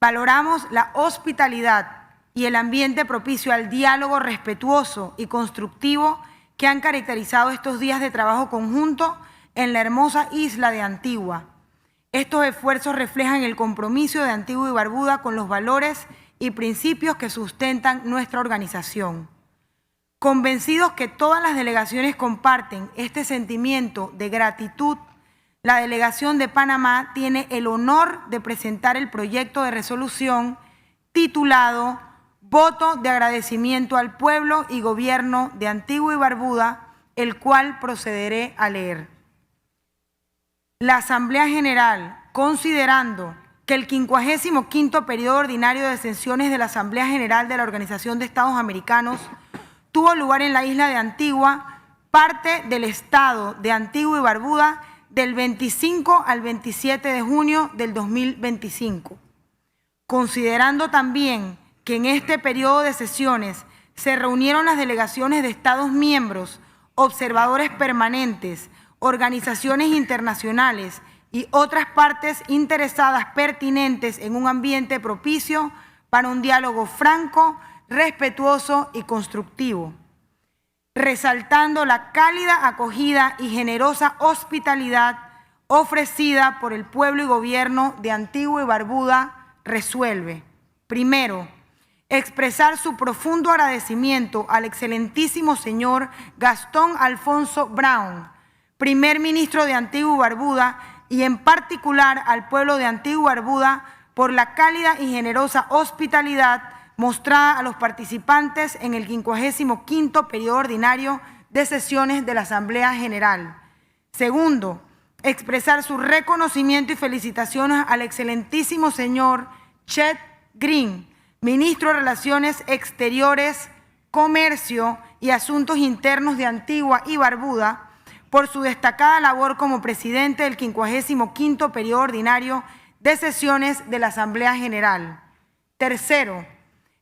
Valoramos la hospitalidad y el ambiente propicio al diálogo respetuoso y constructivo que han caracterizado estos días de trabajo conjunto en la hermosa isla de Antigua. Estos esfuerzos reflejan el compromiso de Antigua y Barbuda con los valores y principios que sustentan nuestra organización. Convencidos que todas las delegaciones comparten este sentimiento de gratitud, la delegación de Panamá tiene el honor de presentar el proyecto de resolución titulado Voto de agradecimiento al pueblo y gobierno de Antigua y Barbuda, el cual procederé a leer. La Asamblea General, considerando que el 55º periodo ordinario de sesiones de la Asamblea General de la Organización de Estados Americanos tuvo lugar en la isla de Antigua, parte del estado de Antigua y Barbuda, del 25 al 27 de junio del 2025. Considerando también que en este periodo de sesiones se reunieron las delegaciones de Estados miembros, observadores permanentes, organizaciones internacionales y otras partes interesadas pertinentes en un ambiente propicio para un diálogo franco, respetuoso y constructivo. Resaltando la cálida acogida y generosa hospitalidad ofrecida por el pueblo y gobierno de Antigua y Barbuda, resuelve. Primero, expresar su profundo agradecimiento al excelentísimo señor Gastón Alfonso Brown, primer ministro de Antigua y Barbuda, y en particular al pueblo de Antigua y Barbuda por la cálida y generosa hospitalidad mostrada a los participantes en el 55º periodo ordinario de sesiones de la Asamblea General. Segundo, expresar su reconocimiento y felicitaciones al excelentísimo señor Chet Green, ministro de Relaciones Exteriores, Comercio y Asuntos Internos de Antigua y Barbuda, por su destacada labor como presidente del 55º periodo ordinario de sesiones de la Asamblea General. Tercero,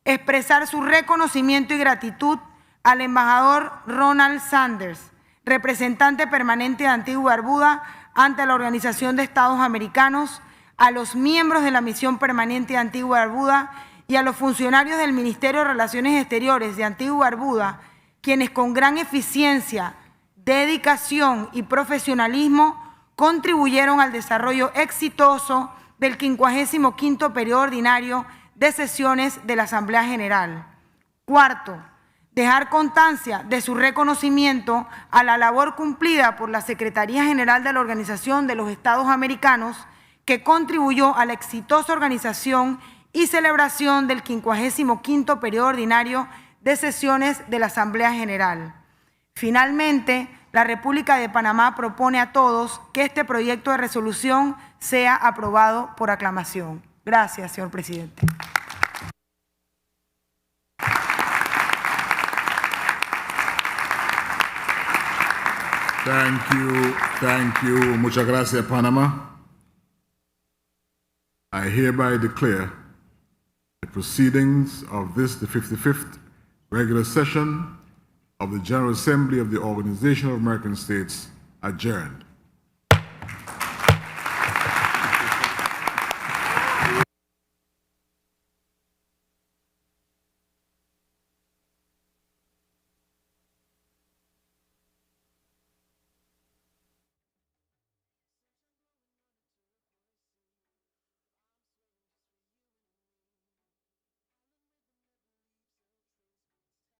expresar su reconocimiento y gratitud al embajador Ronald Sanders, representante permanente de Antigua y Barbuda ante la Organización de Estados Americanos, a los miembros de la Misión Permanente de Antigua y Barbuda y a los funcionarios del Ministerio de Relaciones Exteriores de Antigua y Barbuda, quienes con gran eficiencia, dedicación y profesionalismo contribuyeron al desarrollo exitoso del 55º periodo ordinario de sesiones de la Asamblea General. Cuarto, dejar constancia de su reconocimiento a la labor cumplida por la Secretaría General de la Organización de los Estados Americanos, que contribuyó a la exitosa organización y celebración del 55º periodo ordinario de sesiones de la Asamblea General. Finalmente, la República de Panamá propone a todos que este proyecto de resolución sea aprobado por aclamación. Gracias, señor presidente. Thank you. Muchas gracias, Panama. I hereby declare the proceedings of this, the 55th regular session of the General Assembly of the Organization of American States, adjourned.